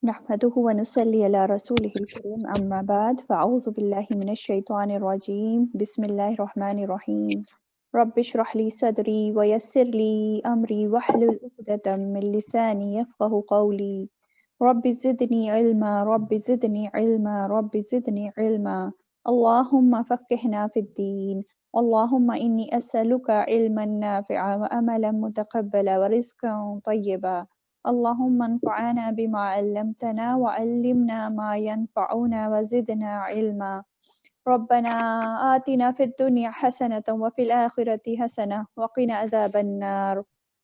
نحمده ونصلي على رسوله الكريم أما بعد فأعوذ بالله من الشيطان الرجيم بسم الله الرحمن الرحيم رب اشرح لي صدري ويسر لي أمري واحلل عقدة من لساني يفقه قولي رب زدني علما رب زدني علما رب زدني علما اللهم فقهنا في الدين اللهم إني أسألك علما نافعا وأملا متقبلا ورزقا طيبا اللهم انفعنا بما علمتنا وعلمنا ما ينفعنا وزدنا علما ربنا آتنا في الدنيا حسنة وفي الآخرة حسنة وقنا عذاب النار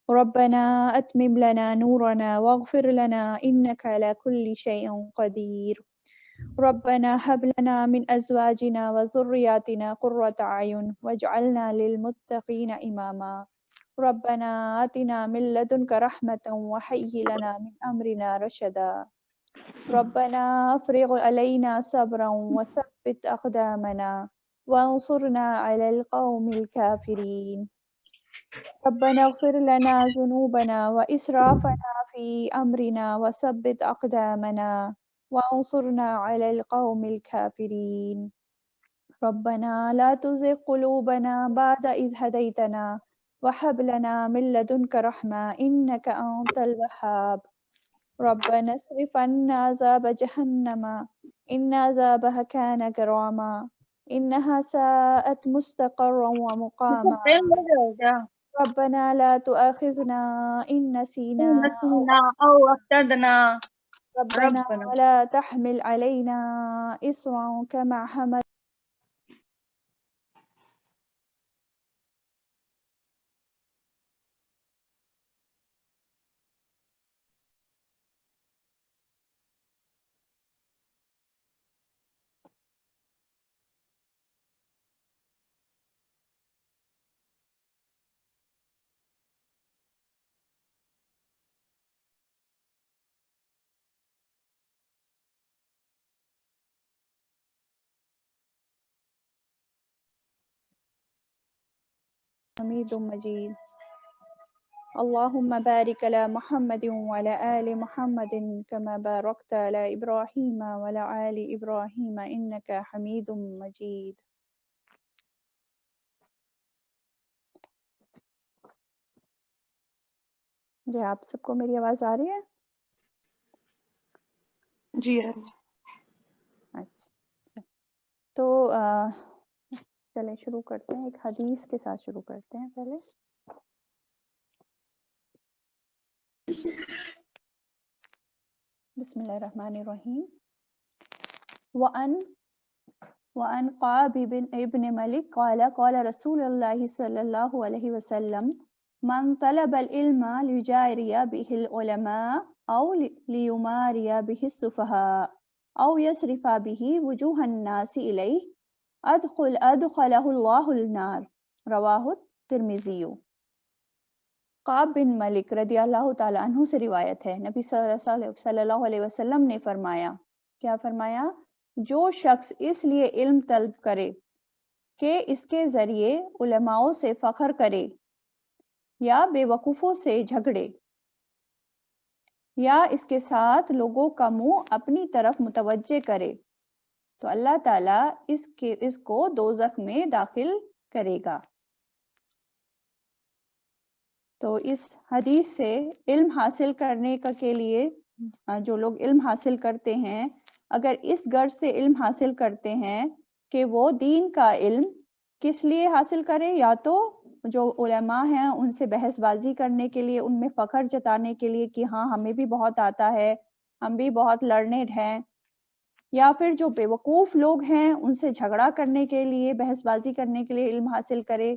ربنا أتمم لنا نورنا واغفر لنا إنك على كل شيء قدير ربنا هب لنا من أزواجنا وذرياتنا قرة أعين واجعلنا للمتقين إماما ربنا آتنا من لدنك رحمة وهيئ لنا من أمرنا رشدا ربنا افرغ علينا صبرا وثبت أقدامنا وانصرنا على القوم الكافرين ربنا اغفر لنا ذنوبنا وإسرافنا في أمرنا وثبت أقدامنا وانصرنا على القوم الكافرين ربنا لا تزغ قلوبنا بعد إذ هديتنا وهب لنا من لدنك رحمة إنك أنت الوهاب ربنا اصرف عنا عذاب جهنم إن عذابها كان غراما إنها ساءت مستقرا ومقاما ربنا لا تؤاخذنا إن نسينا أو أو أخطأنا ربنا ربنا ولا تحمل علينا إصرا كما حمل حميد مجيد اللهم بارك على محمد وعلى آل محمد كما باركت على إبراهيم وعلى آل إبراهيم إنك حميد مجيد جی آپ سب کو میری آواز آ رہی ہے؟ جی اچھا تو چلیں شروع کرتے ہیں، ایک حدیث کے ساتھ شروع کرتے ہیں پہلے. بسم اللہ الرحمن الرحیم. وعن قعب ابن ملک قال قال رسول اللہ صلی اللہ علیہ وسلم من طلب العلم ليجاري به العلماء أو ليماري به السفهاء أو يصرف به وجوه الناس إليه أدخله الله النار رواہ الترمذی. قعب بن ملک رضی اللہ تعالی عنہ سے روایت ہے، نبی صلی اللہ علیہ وسلم نے فرمایا، کیا فرمایا؟ جو شخص اس لیے علم طلب کرے کہ اس کے ذریعے علماؤں سے فخر کرے یا بے وقوفوں سے جھگڑے یا اس کے ساتھ لوگوں کا منہ اپنی طرف متوجہ کرے تو اللہ تعالیٰ اس کو دوزخ میں داخل کرے گا. تو اس حدیث سے علم حاصل کرنے کے لیے جو لوگ علم حاصل کرتے ہیں، اگر اس غرض سے علم حاصل کرتے ہیں کہ وہ دین کا علم کس لیے حاصل کرے، یا تو جو علماء ہیں ان سے بحث بازی کرنے کے لیے، ان میں فخر جتانے کے لیے کہ ہاں ہمیں بھی بہت آتا ہے، ہم بھی بہت لرنڈ ہیں، یا پھر جو بے وقوف لوگ ہیں ان سے جھگڑا کرنے کے لیے، بحث بازی کرنے کے لیے علم حاصل کرے،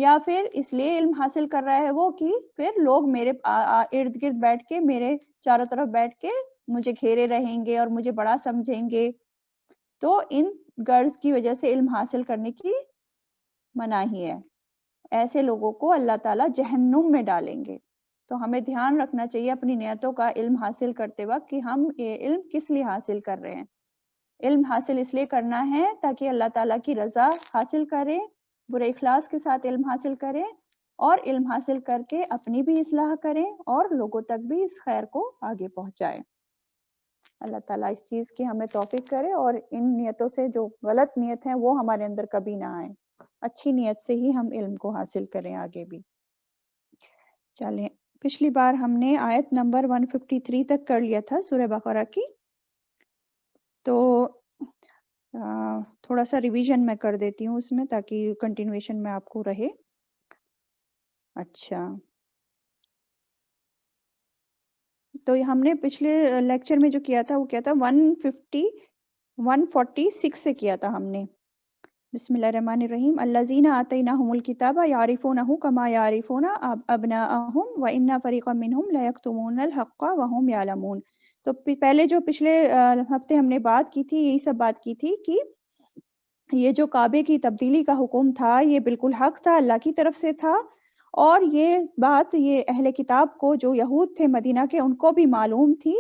یا پھر اس لیے علم حاصل کر رہا ہے وہ کہ پھر لوگ میرے ارد گرد بیٹھ کے، میرے چاروں طرف بیٹھ کے مجھے گھیرے رہیں گے اور مجھے بڑا سمجھیں گے. تو ان غرض کی وجہ سے علم حاصل کرنے کی مناہی ہے. ایسے لوگوں کو اللہ تعالیٰ جہنم میں ڈالیں گے. تو ہمیں دھیان رکھنا چاہیے اپنی نیتوں کا علم حاصل کرتے وقت کہ ہم یہ علم کس لیے حاصل کر رہے ہیں. علم حاصل اس لیے کرنا ہے تاکہ اللہ تعالیٰ کی رضا حاصل کریں، برے اخلاص کے ساتھ علم حاصل کریں، اور علم حاصل کر کے اپنی بھی اصلاح کریں اور لوگوں تک بھی اس خیر کو آگے پہنچائیں. اللہ تعالیٰ اس چیز کی ہمیں توفیق کرے اور ان نیتوں سے جو غلط نیت ہیں وہ ہمارے اندر کبھی نہ آئیں، اچھی نیت سے ہی ہم علم کو حاصل کریں آگے بھی۔ چلیں، پچھلی بار ہم نے آیت نمبر 153 تک کر لیا تھا سورہ بقرہ کی، تو تھوڑا سا ریویژن میں کر دیتی ہوں اس میں تاکہ کنٹینویشن میں آپ کو رہے۔ اچھا، تو ہم نے پچھلے لیکچر میں جو کیا تھا وہ کیا تھا 146 سے کیا تھا ہم نے۔ بسم اللہ الرحمن الرحیم، الذین آتیناہم الکتاب یعرفونہ کما یعرفون ابناءہم وان فریقا منہم لیکتمون الحق وہم یعلمون۔ تو پہلے جو پچھلے ہفتے ہم نے بات کی تھی، یہی سب بات کی تھی کہ یہ جو کعبے کی تبدیلی کا حکم تھا یہ بالکل حق تھا، اللہ کی طرف سے تھا، اور یہ بات یہ اہل کتاب کو جو یہود تھے مدینہ کے ان کو بھی معلوم تھی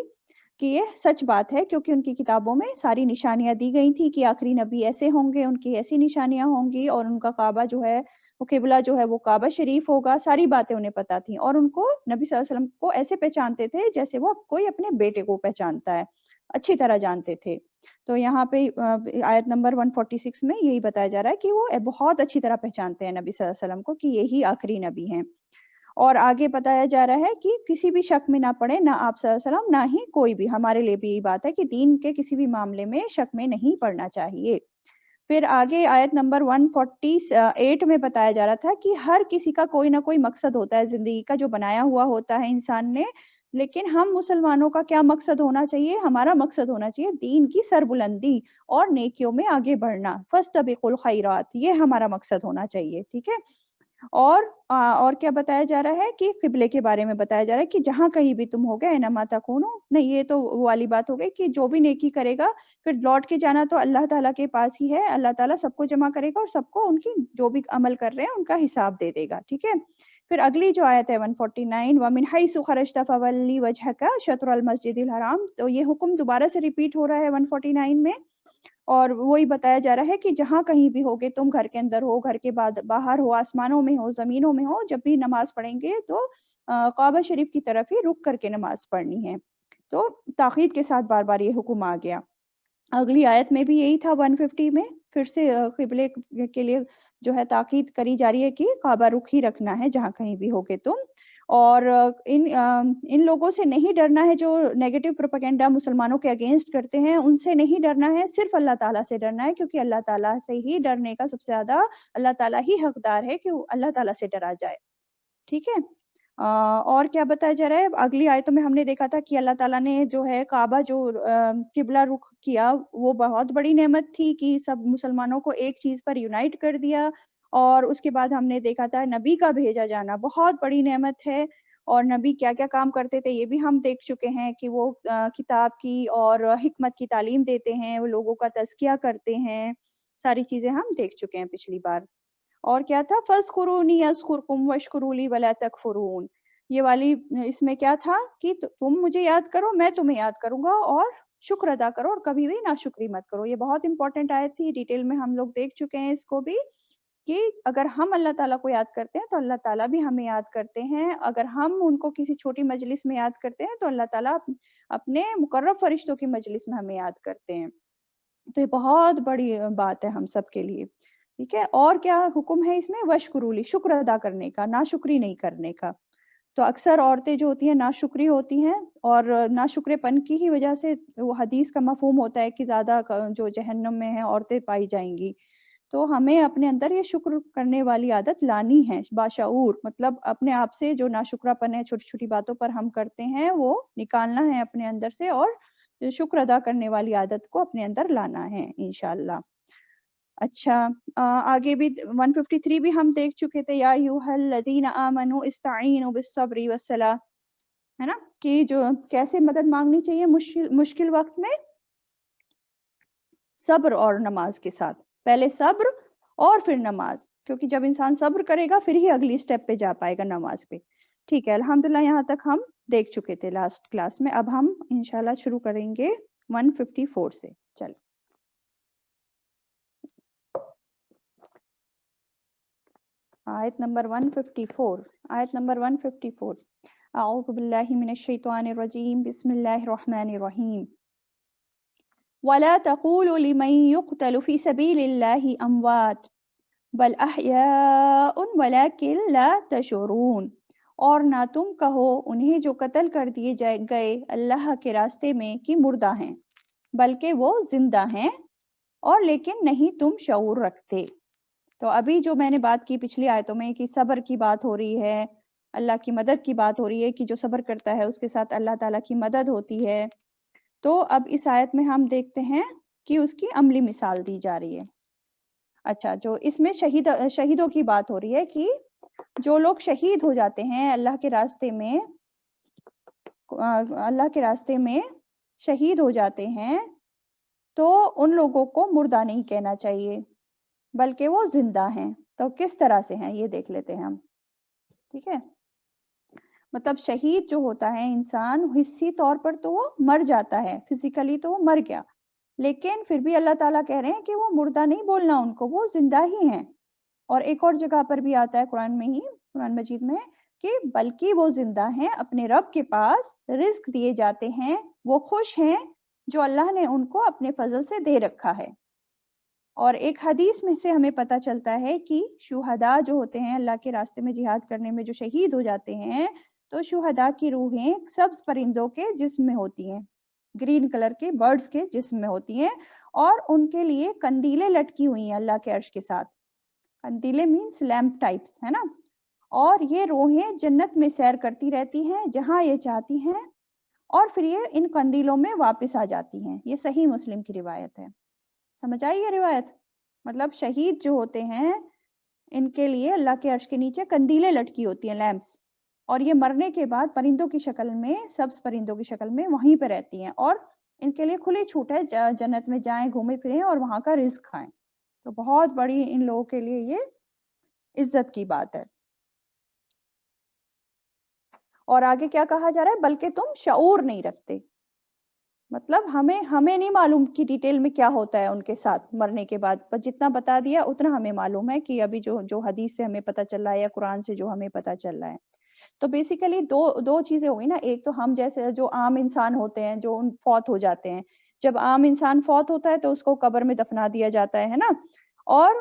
کہ یہ سچ بات ہے، کیونکہ ان کی کتابوں میں ساری نشانیاں دی گئی تھی کہ آخری نبی ایسے ہوں گے، ان کی ایسی نشانیاں ہوں گی، اور ان کا کعبہ جو ہے وہ قبلہ جو ہے وہ کعبہ شریف ہوگا، ساری باتیں انہیں پتہ تھیں، اور ان کو نبی صلی اللہ علیہ وسلم کو ایسے پہچانتے تھے جیسے وہ کوئی اپنے بیٹے کو پہچانتا ہے، اچھی طرح جانتے تھے۔ تو یہاں پہ آیت نمبر 146 میں یہی بتایا جا رہا ہے کہ وہ بہت اچھی طرح پہچانتے ہیں نبی صلی اللہ علیہ وسلم کو کہ یہی آخری نبی ہیں، اور آگے بتایا جا رہا ہے کہ کسی بھی شک میں نہ پڑے، نہ آپ صلی اللہ علیہ وسلم نہ ہی کوئی بھی، ہمارے لیے بھی یہی بات ہے کہ دین کے کسی بھی معاملے میں شک میں نہیں پڑنا چاہیے۔ پھر آگے آیت نمبر 148 میں بتایا جا رہا تھا کہ ہر کسی کا کوئی نہ کوئی مقصد ہوتا ہے زندگی کا جو بنایا ہوا ہوتا ہے انسان نے، لیکن ہم مسلمانوں کا کیا مقصد ہونا چاہیے؟ ہمارا مقصد ہونا چاہیے دین کی سربلندی اور نیکیوں میں آگے بڑھنا، فاستبقوا الخیرات، یہ ہمارا مقصد ہونا چاہیے، ٹھیک ہے۔ اور کیا بتایا جا رہا ہے کہ قبلے کے بارے میں بتایا جا رہا ہے کہ جہاں کہیں بھی تم ہوگے انما تکونو، نہیں یہ تو وہ والی بات ہو گئی کہ جو بھی نیکی کرے گا پھر لوٹ کے جانا تو اللہ تعالیٰ کے پاس ہی ہے، اللہ تعالیٰ سب کو جمع کرے گا اور سب کو ان کی جو بھی عمل کر رہے ہیں ان کا حساب دے دے گا، ٹھیک ہے۔ پھر اگلی جو آیت ہے 149، وَمِنْ حَيْثُ خَرَجْتَ فَوَلِّ وَجْهَكَ شَطْرَ الْمَسْجِدِ الْحَرَامِ، تو یہ حکم دوبارہ سے ریپیٹ ہو رہا ہے 149 میں، اور وہی بتایا جا رہا ہے کہ جہاں کہیں بھی ہوگے تم، گھر کے اندر ہو، گھر کے بعد باہر ہو، آسمانوں میں ہو، زمینوں میں ہو، جب بھی نماز پڑھیں گے تو کعبہ شریف کی طرف ہی رک کر کے نماز پڑھنی ہے۔ تو تاکید کے ساتھ بار بار یہ حکم آ گیا۔ اگلی آیت میں بھی یہی تھا 150 میں، پھر سے قبلے کے لیے جو ہے تاکید کری جا رہی ہے کہ کعبہ رخ ہی رکھنا ہے جہاں کہیں بھی ہوگے تم، اور ان لوگوں سے نہیں ڈرنا ہے جو نیگیٹو پروپیگنڈا مسلمانوں کے اگینسٹ کرتے ہیں، ان سے نہیں ڈرنا ہے، صرف اللہ تعالیٰ سے ڈرنا ہے، کیونکہ اللہ تعالیٰ سے ہی ڈرنے کا سب سے زیادہ اللہ تعالیٰ ہی حقدار ہے کہ اللہ تعالیٰ سے ڈرا جائے، ٹھیک ہے۔ اور کیا بتایا جا رہا ہے اگلی آیتوں میں؟ ہم نے دیکھا تھا کہ اللہ تعالیٰ نے جو ہے کعبہ جو قبلہ رخ کیا وہ بہت بڑی نعمت تھی کہ سب مسلمانوں کو ایک چیز پر یونائٹ کر دیا، اور اس کے بعد ہم نے دیکھا تھا نبی کا بھیجا جانا بہت بڑی نعمت ہے، اور نبی کیا کیا کام کرتے تھے یہ بھی ہم دیکھ چکے ہیں کہ وہ کتاب کی اور حکمت کی تعلیم دیتے ہیں، وہ لوگوں کا تزکیہ کرتے ہیں، ساری چیزیں ہم دیکھ چکے ہیں پچھلی بار۔ اور کیا تھا؟ فَاذْكُرُونِي أَذْكُرْكُمْ وَاشْكُرُوا لِي وَلَا تَكْفُرُونَ، یہ والی اس میں کیا تھا کہ تم مجھے یاد کرو، میں تمہیں یاد کروں گا، اور شکر ادا کرو اور کبھی بھی ناشکری مت کرو۔ یہ بہت امپورٹنٹ آیت تھی، ڈیٹیل میں ہم لوگ دیکھ چکے ہیں اس کو بھی، کہ اگر ہم اللہ تعالیٰ کو یاد کرتے ہیں تو اللہ تعالیٰ بھی ہمیں یاد کرتے ہیں، اگر ہم ان کو کسی چھوٹی مجلس میں یاد کرتے ہیں تو اللہ تعالیٰ اپنے مقرب فرشتوں کی مجلس میں ہمیں یاد کرتے ہیں۔ تو یہ بہت بڑی بات ہے ہم سب کے لیے، ٹھیک ہے۔ اور کیا حکم ہے اس میں؟ وشکرولی، شکر ادا کرنے کا، ناشکری نہیں کرنے کا۔ تو اکثر عورتیں جو ہوتی ہیں ناشکری ہوتی ہیں، اور ناشکرے پن کی ہی وجہ سے وہ حدیث کا مفہوم ہوتا ہے کہ زیادہ جو جہنم میں ہیں عورتیں پائی جائیں گی۔ تو ہمیں اپنے اندر یہ شکر کرنے والی عادت لانی ہے باشعور، مطلب اپنے آپ سے جو ناشکرا پن ہے چھوٹی چھوٹی باتوں پر ہم کرتے ہیں وہ نکالنا ہے اپنے اندر سے، اور شکر ادا کرنے والی عادت کو اپنے اندر لانا ہے انشاءاللہ۔ اچھا، آگے بھی 153 بھی ہم دیکھ چکے تھے، یا ایھا الذین آمنوا استعینوا بالصبر والصلاۃ، ہے نا، کہ جو کیسے مدد مانگنی چاہیے مشکل وقت میں؟ صبر اور نماز کے ساتھ، پہلے صبر اور پھر نماز، کیونکہ جب انسان صبر کرے گا پھر ہی اگلی سٹیپ پہ جا پائے گا نماز پہ، ٹھیک ہے۔ الحمدللہ یہاں تک ہم دیکھ چکے تھے لاسٹ کلاس میں، اب ہم انشاءاللہ شروع کریں گے 154 سے، چل آیت نمبر 154، آیت نمبر 154، اعوذ باللہ من الشیطان الرجیم، بسم اللہ الرحمن الرحیم۔ وَلَا تَقُولُوا لِمَن يُقْتَلُ فِي سَبِيلِ اللَّهِ أَمْوَاتٌ بَلْ أَحْيَاءٌ وَلَكِن لَا تَشْعُرُونَ، اور نہ تم کہو انہیں جو قتل کر دیے گئے اللہ کے راستے میں کہ مردہ ہیں، بلکہ وہ زندہ ہیں اور لیکن نہیں تم شعور رکھتے۔ تو ابھی جو میں نے بات کی پچھلی آیتوں میں کہ صبر کی بات ہو رہی ہے، اللہ کی مدد کی بات ہو رہی ہے کہ جو صبر کرتا ہے اس کے ساتھ اللہ تعالیٰ کی مدد ہوتی ہے، تو اب اس آیت میں ہم دیکھتے ہیں کہ اس کی عملی مثال دی جا رہی ہے۔ اچھا، جو اس میں شہیدوں کی بات ہو رہی ہے کہ جو لوگ شہید ہو جاتے ہیں اللہ کے راستے میں شہید ہو جاتے ہیں تو ان لوگوں کو مردہ نہیں کہنا چاہیے بلکہ وہ زندہ ہیں۔ تو کس طرح سے ہیں یہ دیکھ لیتے ہیں ہم، ٹھیک ہے؟ مطلب شہید جو ہوتا ہے انسان، حصی طور پر تو وہ مر جاتا ہے، فزیکلی تو وہ مر گیا، لیکن پھر بھی اللہ تعالیٰ کہہ رہے ہیں کہ وہ مردہ نہیں بولنا ان کو، وہ زندہ ہی ہیں۔ اور ایک اور جگہ پر بھی آتا ہے قرآن مجید میں کہ بلکہ وہ زندہ ہیں، اپنے رب کے پاس رزق دیے جاتے ہیں، وہ خوش ہیں جو اللہ نے ان کو اپنے فضل سے دے رکھا ہے۔ اور ایک حدیث میں سے ہمیں پتہ چلتا ہے کہ شہداء جو ہوتے ہیں اللہ کے راستے میں جہاد کرنے میں جو شہید ہو جاتے ہیں، تو شہداء کی روحیں سبز پرندوں کے جسم میں ہوتی ہیں، گرین کلر کے برڈز کے جسم میں ہوتی ہیں، اور ان کے لیے قندیلیں لٹکی ہوئی ہیں اللہ کے عرش کے ساتھ۔ قندیلیں مینس لیمپ ٹائپس ہے نا، اور یہ روحیں جنت میں سیر کرتی رہتی ہیں جہاں یہ چاہتی ہیں، اور پھر یہ ان قندیلوں میں واپس آ جاتی ہیں۔ یہ صحیح مسلم کی روایت ہے۔ سمجھ آئی یہ روایت؟ مطلب شہید جو ہوتے ہیں ان کے لیے اللہ کے عرش کے نیچے قندیلیں لٹکی ہوتی ہیں، لیمپس، اور یہ مرنے کے بعد پرندوں کی شکل میں، سبز پرندوں کی شکل میں وہیں پہ رہتی ہیں، اور ان کے لیے کھلی چھوٹ ہے جنت میں جائیں، گھومیں پھریں اور وہاں کا رزق کھائیں۔ تو بہت بڑی ان لوگوں کے لیے یہ عزت کی بات ہے۔ اور آگے کیا کہا جا رہا ہے؟ بلکہ تم شعور نہیں رکھتے، مطلب ہمیں نہیں معلوم کہ ڈیٹیل میں کیا ہوتا ہے ان کے ساتھ مرنے کے بعد، پر جتنا بتا دیا اتنا ہمیں معلوم ہے کہ ابھی جو حدیث سے ہمیں پتہ چل رہا ہے یا قرآن سے جو ہمیں پتہ چل رہا ہے۔ تو بیسیکلی دو چیزیں ہو گئی نا، ایک تو ہم جیسے جو عام انسان ہوتے ہیں جو فوت ہو جاتے ہیں، جب عام انسان فوت ہوتا ہے تو اس کو قبر میں دفنا دیا جاتا ہے نا، اور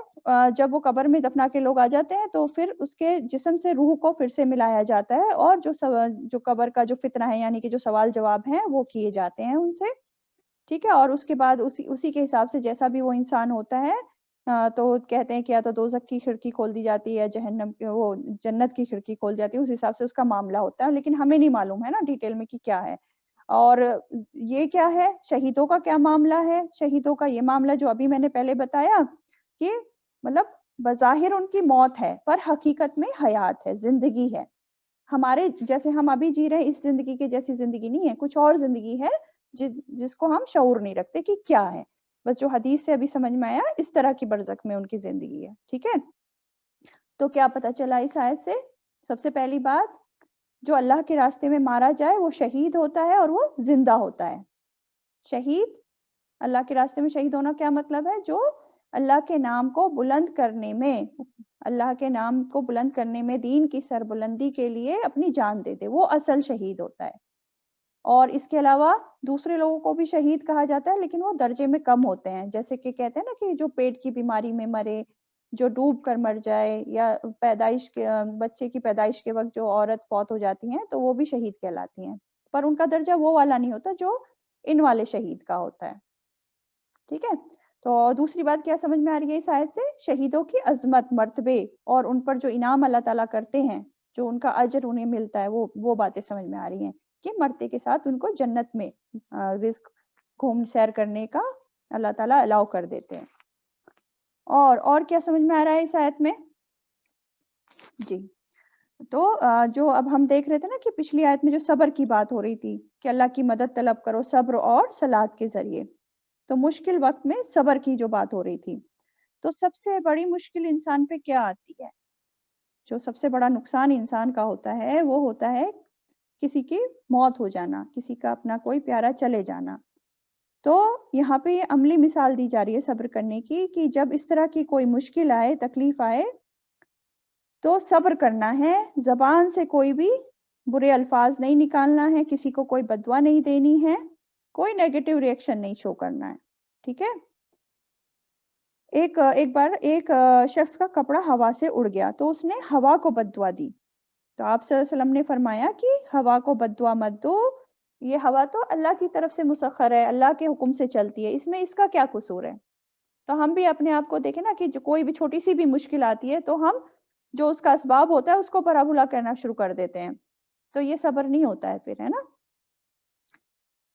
جب وہ قبر میں دفنا کے لوگ آ جاتے ہیں تو پھر اس کے جسم سے روح کو پھر سے ملایا جاتا ہے، اور جو قبر کا جو فتنہ ہے یعنی کہ جو سوال جواب ہیں وہ کیے جاتے ہیں ان سے، ٹھیک ہے؟ اور اس کے بعد اسی کے حساب سے جیسا بھی وہ انسان ہوتا ہے تو کہتے ہیں کہ یا تو دوزخ کی کھڑکی کھول دی جاتی ہے، وہ جنت کی کھڑکی کھول جاتی ہے، اس حساب سے اس کا معاملہ ہوتا ہے، لیکن ہمیں نہیں معلوم ہے نا ڈیٹیل میں کہ کیا ہے۔ اور یہ کیا ہے، شہیدوں کا کیا معاملہ ہے؟ شہیدوں کا یہ معاملہ جو ابھی میں نے پہلے بتایا کہ مطلب بظاہر ان کی موت ہے پر حقیقت میں حیات ہے، زندگی ہے، ہمارے جیسے ہم ابھی جی رہے ہیں اس زندگی کے جیسی زندگی نہیں ہے، کچھ اور زندگی ہے جس کو ہم شعور نہیں رکھتے کہ کیا ہے، بس جو حدیث سے ابھی سمجھ میں آیا اس طرح کی برزخ میں ان کی زندگی ہے، ٹھیک ہے؟ تو کیا پتا چلا اس آیت سے؟ سب سے پہلی بات، جو اللہ کے راستے میں مارا جائے وہ شہید ہوتا ہے اور وہ زندہ ہوتا ہے۔ شہید، اللہ کے راستے میں شہید ہونا کیا مطلب ہے؟ جو اللہ کے نام کو بلند کرنے میں دین کی سربلندی کے لیے اپنی جان دے دے، وہ اصل شہید ہوتا ہے۔ اور اس کے علاوہ دوسرے لوگوں کو بھی شہید کہا جاتا ہے لیکن وہ درجے میں کم ہوتے ہیں، جیسے کہ کہتے ہیں نا کہ جو پیٹ کی بیماری میں مرے، جو ڈوب کر مر جائے، یا بچے کی پیدائش کے وقت جو عورت فوت ہو جاتی ہیں تو وہ بھی شہید کہلاتی ہیں، پر ان کا درجہ وہ والا نہیں ہوتا جو ان والے شہید کا ہوتا ہے، ٹھیک ہے؟ تو دوسری بات کیا سمجھ میں آ رہی ہے اس آیت سے؟ شہیدوں کی عظمت، مرتبے اور ان پر جو انعام اللہ تعالیٰ کرتے ہیں، جو ان کا اجر انہیں ملتا ہے، وہ باتیں سمجھ میں آ رہی ہیں کہ مرتے کے ساتھ ان کو جنت میں رزق گھوم سیر کرنے کا اللہ تعالیٰ الاؤ کر دیتے ہیں۔ اور کیا سمجھ میں آ رہا ہے اس آیت میں؟ جی، تو جو اب ہم دیکھ رہے تھے نا کہ پچھلی آیت میں جو صبر کی بات ہو رہی تھی کہ اللہ کی مدد طلب کرو صبر اور صلات کے ذریعے، تو مشکل وقت میں صبر کی جو بات ہو رہی تھی، تو سب سے بڑی مشکل انسان پہ کیا آتی ہے؟ جو سب سے بڑا نقصان انسان کا ہوتا ہے وہ ہوتا ہے کسی کی موت ہو جانا، کسی کا اپنا کوئی پیارا چلے جانا۔ تو یہاں پہ یہ عملی مثال دی جا رہی ہے صبر کرنے کی کہ جب اس طرح کی کوئی مشکل آئے، تکلیف آئے، تو صبر کرنا ہے، زبان سے کوئی بھی برے الفاظ نہیں نکالنا ہے، کسی کو کوئی بد دعا نہیں دینی ہے، کوئی نیگیٹو ریئیکشن نہیں شو کرنا ہے، ٹھیک ہے. ایک بار ایک شخص کا کپڑا ہوا سے اڑ گیا تو اس نے ہوا کو بد دعا دی. تو آپ صلی اللہ علیہ وسلم نے فرمایا کہ ہوا کو بد دعا مت دو، یہ ہوا تو اللہ کی طرف سے مسخر ہے، اللہ کے حکم سے چلتی ہے، اس میں اس کا کیا قصور ہے. تو ہم بھی اپنے آپ کو دیکھیں نا کہ جو کوئی بھی چھوٹی سی بھی مشکل آتی ہے تو ہم جو اس کا اسباب ہوتا ہے اس کو برا بھلا کرنا شروع کر دیتے ہیں. تو یہ صبر نہیں ہوتا ہے پھر، ہے نا.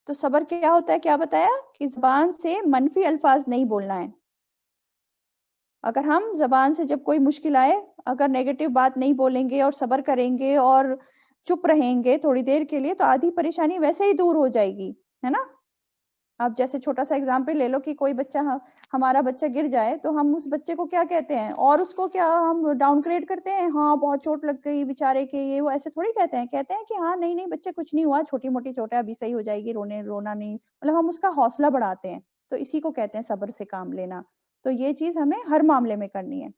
تو صبر کیا ہوتا ہے، کیا بتایا کہ زبان سے منفی الفاظ نہیں بولنا ہے. اگر ہم زبان سے جب کوئی مشکل آئے اگر نیگیٹو بات نہیں بولیں گے اور صبر کریں گے اور چپ رہیں گے تھوڑی دیر کے لیے تو آدھی پریشانی ویسے ہی دور ہو جائے گی، ہے نا. آپ جیسے چھوٹا سا اگزامپل لے لو کہ کوئی بچہ ہمارا بچہ گر جائے تو ہم اس بچے کو کیا کہتے ہیں اور اس کو کیا ہم ڈاؤن گریڈ کرتے ہیں، ہاں بہت چوٹ لگ گئی بیچارے کے، یہ وہ ایسے تھوڑی کہتے ہیں کہ ہاں نہیں نہیں بچے کچھ نہیں ہوا، چھوٹی موٹی چوٹ ہے ابھی صحیح ہو جائے گی، رونا نہیں، مطلب ہم اس کا حوصلہ بڑھاتے ہیں. تو اسی کو کہتے ہیں صبر سے کام لینا. تو یہ چیز ہمیں ہر معاملے میں کرنی ہے.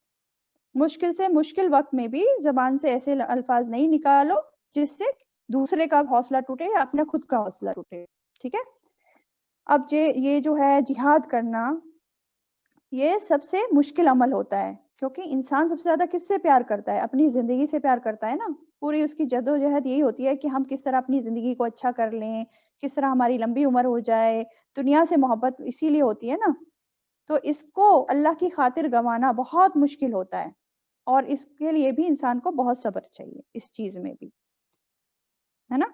مشکل سے مشکل وقت میں بھی زبان سے ایسے الفاظ نہیں نکالو جس سے دوسرے کا حوصلہ ٹوٹے یا اپنا خود کا حوصلہ ٹوٹے. ٹھیک ہے. اب یہ جو ہے جہاد کرنا یہ سب سے مشکل عمل ہوتا ہے کیونکہ انسان سب سے زیادہ کس سے پیار کرتا ہے، اپنی زندگی سے پیار کرتا ہے نا. پوری اس کی جدوجہد یہی ہوتی ہے کہ ہم کس طرح اپنی زندگی کو اچھا کر لیں، کس طرح ہماری لمبی عمر ہو جائے. دنیا سے محبت اسی لیے ہوتی ہے نا. تو اس کو اللہ کی خاطر گنوانا بہت مشکل ہوتا ہے اور اس کے لیے بھی انسان کو بہت صبر چاہیے اس چیز میں بھی، ہے نا.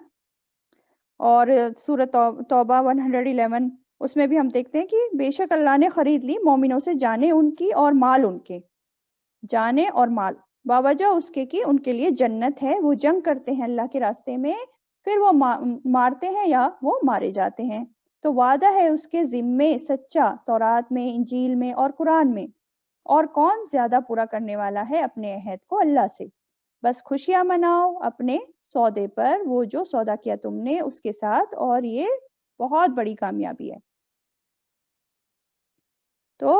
اور سورۃ توبہ 111 اس میں بھی ہم دیکھتے ہیں کہ بے شک اللہ نے خرید لی مومنوں سے جانیں ان کی اور مال ان کے، جانیں اور مال باوجہ اس کے کہ ان کے لیے جنت ہے، وہ جنگ کرتے ہیں اللہ کے راستے میں پھر وہ مارتے ہیں یا وہ مارے جاتے ہیں. تو وعدہ ہے اس کے ذمے سچا تورات میں، انجیل میں اور قرآن میں. اور کون زیادہ پورا کرنے والا ہے اپنے عہد کو اللہ سے. بس خوشیاں مناؤ اپنے سودے پر، وہ جو سودا کیا تم نے اس کے ساتھ، اور یہ بہت بڑی کامیابی ہے. تو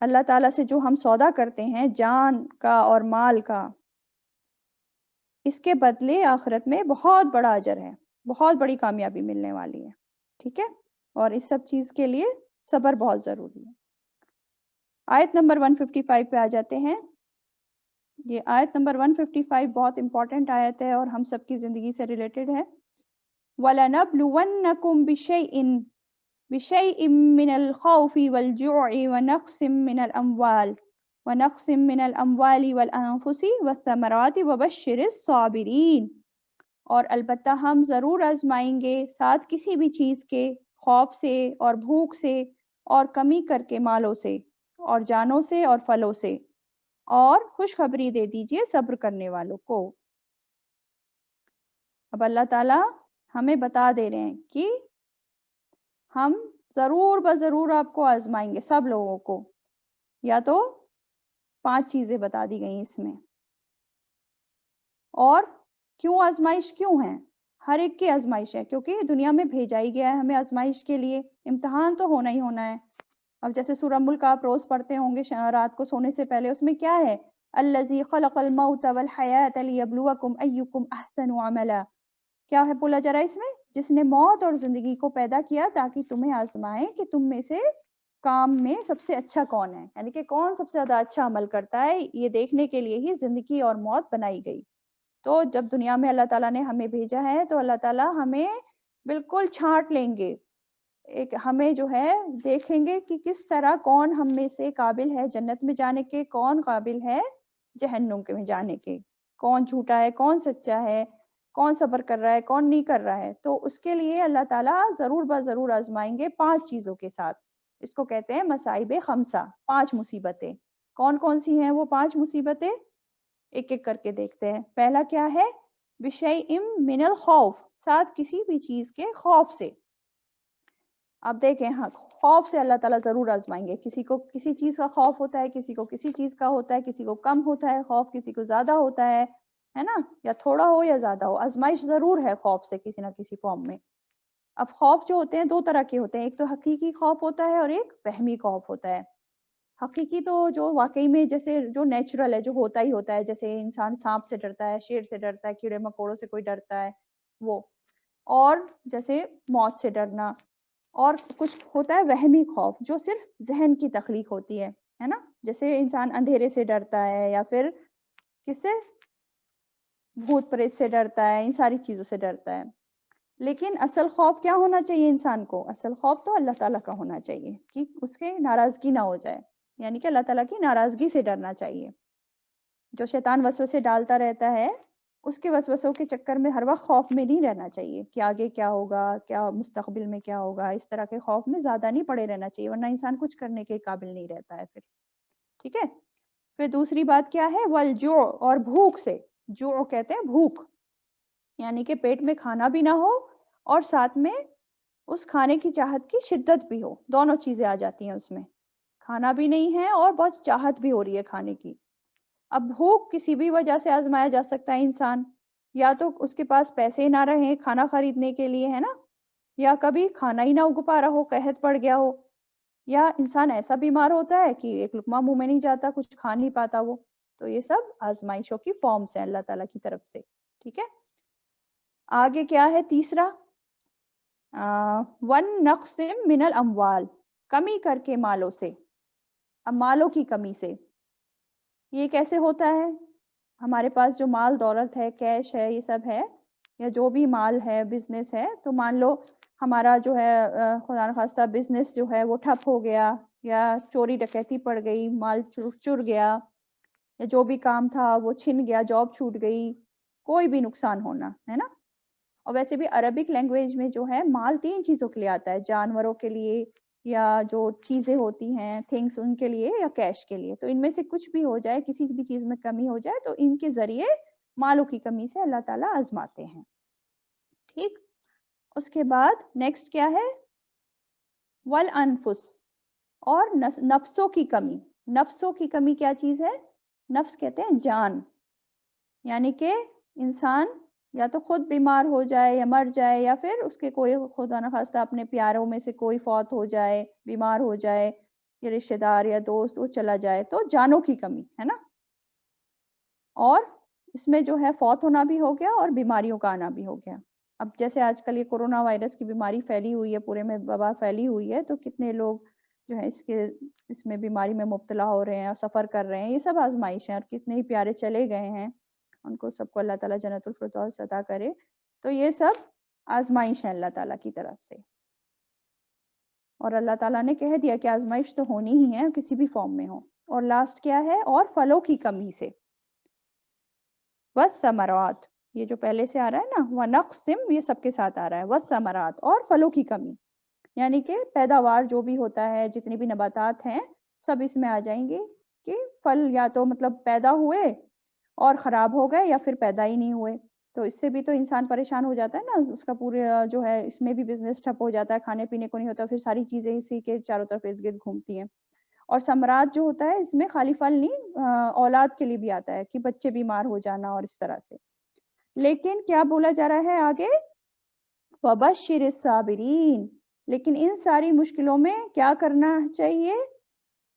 اللہ تعالیٰ سے جو ہم سودا کرتے ہیں جان کا اور مال کا، اس کے بدلے آخرت میں بہت بڑا اجر ہے، بہت بڑی کامیابی ملنے والی ہے. ٹھیک ہے. اور اس سب چیز کے لیے صبر بہت ضروری ہے. آیت نمبر 155 پہ آ جاتے ہیں. یہ آیت نمبر 155 بہت امپورٹنٹ آیت ہے اور ہم سب کی زندگی سے ریلیٹڈ ہے. وَلَنَبْلُوَنَّكُمْ بِشَيْءٍ مِّنَ الْخَوْفِ وَالْجُوعِ وَنَقْصٍ مِّنَ الْأَمْوَالِ وَالْأَنفُسِ وَالثَّمَرَاتِ وَبَشِّرِ الصَّابِرِينَ. اور البتہ ہم ضرور آزمائیں گے ساتھ کسی بھی چیز کے، خوف سے اور بھوک سے اور کمی کر کے مالوں سے اور جانوں سے اور پھلوں سے، اور خوشخبری دے دیجئے صبر کرنے والوں کو. اب اللہ تعالیٰ ہمیں بتا دے رہے ہیں کہ ہم ضرور بضرور آپ کو آزمائیں گے، سب لوگوں کو. یا تو 5 چیزیں بتا دی گئی اس میں. اور کیوں آزمائش کیوں ہے؟ ہر ایک کی آزمائش ہے کیونکہ دنیا میں بھیجا ہی گیا ہے ہمیں آزمائش کے لیے. امتحان تو ہونا ہی ہونا ہے. اب جیسے سورہ ملک آپ روز پڑھتے ہوں گے رات کو سونے سے پہلے، اس میں کیا ہے؟ الذی خلق الموت والحیات لیبلوکم ایکم احسن عملا. کیا ہے بولا جا رہا ہے اس میں؟ جس نے موت اور زندگی کو پیدا کیا تاکہ تمہیں آزمائے کہ تم میں سے کام میں سب سے اچھا کون ہے، یعنی کہ کون سب سے زیادہ اچھا عمل کرتا ہے. یہ دیکھنے کے لیے ہی زندگی اور موت بنائی گئی. تو جب دنیا میں اللہ تعالیٰ نے ہمیں بھیجا ہے تو اللہ تعالیٰ ہمیں بالکل چھانٹ لیں گے. ہمیں جو ہے دیکھیں گے کہ کس طرح کون ہم میں سے قابل ہے جنت میں جانے کے، کون قابل ہے جہنم میں جانے کے، کون جھوٹا ہے کون سچا ہے، کون صبر کر رہا ہے کون نہیں کر رہا ہے. تو اس کے لیے اللہ تعالیٰ ضرور بضرور آزمائیں گے 5 چیزوں کے ساتھ. اس کو کہتے ہیں مصائب خمسہ، 5 مصیبتیں. کون کون سی ہیں وہ 5 مصیبتیں؟ ایک ایک کر کے دیکھتے ہیں. پہلا کیا ہے؟ بِشَيْءٍ مِّنَ الْخَوْفِ، ساتھ کسی بھی چیز کے خوف سے. اب دیکھیں ہاں خوف سے اللہ تعالیٰ ضرور آزمائیں گے. کسی کو کسی چیز کا خوف ہوتا ہے، کسی کو کسی چیز کا ہوتا ہے، کسی کو کم ہوتا ہے خوف، کسی کو زیادہ ہوتا ہے نا، یا تھوڑا ہو یا زیادہ ہو، آزمائش ضرور ہے خوف سے کسی نہ کسی فارم میں. اب خوف جو ہوتے ہیں 2 طرح کے ہوتے ہیں، ایک تو حقیقی خوف ہوتا ہے اور ایک وہمی خوف ہوتا ہے. حقیقی تو جو واقعی میں جیسے جو نیچرل ہے، جو ہوتا ہی ہوتا ہے، جیسے انسان سانپ سے ڈرتا ہے، شیر سے ڈرتا ہے، کیڑے مکوڑوں سے کوئی ڈرتا ہے وہ، اور جیسے موت سے ڈرنا اور کچھ ہوتا ہے وہمی خوف جو صرف ذہن کی تخلیق ہوتی ہے نا، جیسے انسان اندھیرے سے ڈرتا ہے یا پھر کس سے، بھوت پریت سے ڈرتا ہے، ان ساری چیزوں سے ڈرتا ہے. لیکن اصل خوف کیا ہونا چاہیے انسان کو؟ اصل خوف تو اللہ تعالیٰ کا ہونا چاہیے کہ اس کے ناراضگی نہ ہو جائے، یعنی کہ اللہ تعالیٰ کی ناراضگی سے ڈرنا چاہیے. جو شیطان وسوسے ڈالتا رہتا ہے اس کے وسوسوں کے چکر میں ہر وقت خوف میں نہیں رہنا چاہیے کہ آگے کیا ہوگا، کیا مستقبل میں کیا ہوگا، اس طرح کے خوف میں زیادہ نہیں پڑے رہنا چاہیے، ورنہ انسان کچھ کرنے کے قابل نہیں رہتا ہے پھر. ٹھیک ہے. پھر دوسری بات کیا ہے؟ والجوع، اور بھوک سے. جوع کہتے ہیں بھوک، یعنی کہ پیٹ میں کھانا بھی نہ ہو اور ساتھ میں اس کھانے کی چاہت کی شدت بھی ہو، دونوں چیزیں آ جاتی ہیں اس میں. کھانا بھی نہیں ہے اور بہت چاہت بھی ہو رہی ہے کھانے کی. اب بھوک کسی بھی وجہ سے آزمایا جا سکتا ہے انسان، یا تو اس کے پاس پیسے نہ رہیں کھانا خریدنے کے لیے، ہے نا، یا کبھی کھانا ہی نہ اگ پا رہا ہو، قحط پڑ گیا ہو، یا انسان ایسا بیمار ہوتا ہے کہ ایک لقمہ منہ میں نہیں جاتا، کچھ کھا نہیں پاتا وہ. تو یہ سب آزمائشوں کی فارمز ہیں اللہ تعالیٰ کی طرف سے. ٹھیک ہے. آگے کیا ہے تیسرا؟ ون نقص من الاموال، کمی کر کے مالوں سے. اب مالوں کی کمی سے یہ کیسے ہوتا ہے؟ ہمارے پاس جو مال دولت ہے، کیش ہے، یہ سب ہے، یا جو بھی مال ہے، بزنس ہے، تو مان لو ہمارا جو ہے خدا نخواستہ بزنس جو ہے وہ ٹھپ ہو گیا، یا چوری ڈکیتی پڑ گئی، مال چر گیا، یا جو بھی کام تھا وہ چھن گیا، جاب چھوٹ گئی، کوئی بھی نقصان ہونا ہے نا. اور ویسے بھی عربک لینگویج میں جو ہے مال 3 چیزوں کے لیے آتا ہے، جانوروں کے لیے، یا جو چیزیں ہوتی ہیں تھنگس ان کے لیے، یا کیش کے لیے. تو ان میں سے کچھ بھی ہو جائے، کسی بھی چیز میں کمی ہو جائے تو ان کے ذریعے مالوں کی کمی سے اللہ تعالیٰ آزماتے ہیں. ٹھیک. اس کے بعد نیکسٹ کیا ہے؟ والانفس، اور نفسوں کی کمی. نفسوں کی کمی کیا چیز ہے؟ نفس کہتے ہیں جان، یعنی کہ انسان یا تو خود بیمار ہو جائے یا مر جائے، یا پھر اس کے کوئی خدا نخواستہ اپنے پیاروں میں سے کوئی فوت ہو جائے، بیمار ہو جائے، یا رشتہ دار یا دوست وہ چلا جائے، تو جانوں کی کمی ہے نا. اور اس میں جو ہے فوت ہونا بھی ہو گیا اور بیماریوں کا آنا بھی ہو گیا. اب جیسے آج کل یہ کورونا وائرس کی بیماری پھیلی ہوئی ہے، پورے میں وبا پھیلی ہوئی ہے، تو کتنے لوگ جو ہے اس میں بیماری میں مبتلا ہو رہے ہیں اور سفر کر رہے ہیں. یہ سب آزمائش ہیں، اور کتنے ہی پیارے چلے گئے ہیں، ان کو سب کو اللہ تعالیٰ جنت الفردوس عطا کرے. تو یہ سب آزمائش ہے اللہ تعالیٰ کی طرف سے. اور اللہ تعالیٰ نے کہہ دیا کہ آزمائش تو ہونی ہی ہے، کسی بھی فارم میں ہو. اور لاسٹ کیا ہے؟ اور پھلوں کی کمی سے. والثمرات، یہ جو پہلے سے آ رہا ہے نا، وَنَقْسِمْ، یہ سب کے ساتھ آ رہا ہے. والثمرات، اور پھلوں کی کمی، یعنی کہ پیداوار جو بھی ہوتا ہے، جتنی بھی نباتات ہیں سب اس میں آ جائیں گے کہ پھل یا تو مطلب پیدا ہوئے اور خراب ہو گئے، یا پھر پیدا ہی نہیں ہوئے. تو اس سے بھی تو انسان پریشان ہو جاتا ہے نا، اس کا پورے جو ہے اس میں بھی بزنس ٹھپ ہو جاتا ہے، کھانے پینے کو نہیں ہوتا، پھر ساری چیزیں اسی کے چاروں طرف ارد گرد گھومتی ہیں. اور ثمرات جو ہوتا ہے اس میں خالی پھل نہیں، اولاد کے لیے بھی آتا ہے کہ بچے بیمار ہو جانا اور اس طرح سے. لیکن کیا بولا جا رہا ہے آگے؟ وَبَشِّرِ الصَّابِرِينَ، لیکن ان ساری مشکلوں میں کیا کرنا چاہیے؟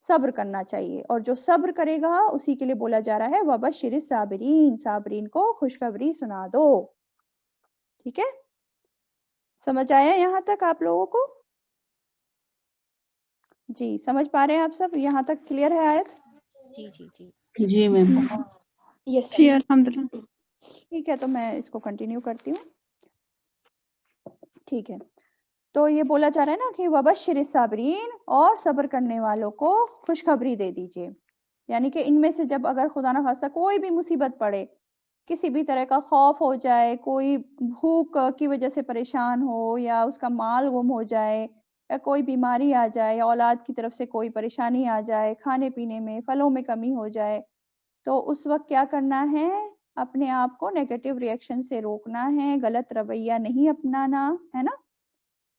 صبر کرنا چاہیے. اور جو صبر کرے گا اسی کے لیے بولا جا رہا ہے وَبَشِّرِ الصَّابِرِينَ، صابرین کو خوشخبری سنا دو. ٹھیک ہے. سمجھ آیا یہاں تک آپ لوگوں کو؟ جی سمجھ پا رہے ہیں آپ سب؟ یہاں تک کلیئر ہے آیت؟ جی جی جی جی میم. یس. جی الحمدللہ. ٹھیک ہے، تو میں اس کو کنٹینیو کرتی ہوں. ٹھیک ہے. تو یہ بولا جا رہا ہے نا کہ وبشر الصابرین، اور صبر کرنے والوں کو خوشخبری دے دیجئے. یعنی کہ ان میں سے جب اگر خدا نہ خواستہ کوئی بھی مصیبت پڑے، کسی بھی طرح کا خوف ہو جائے، کوئی بھوک کی وجہ سے پریشان ہو، یا اس کا مال گم ہو جائے، یا کوئی بیماری آ جائے، یا اولاد کی طرف سے کوئی پریشانی آ جائے، کھانے پینے میں پھلوں میں کمی ہو جائے، تو اس وقت کیا کرنا ہے؟ اپنے آپ کو نیگیٹو ریئیکشن سے روکنا ہے، غلط رویہ نہیں اپنانا ہے نا،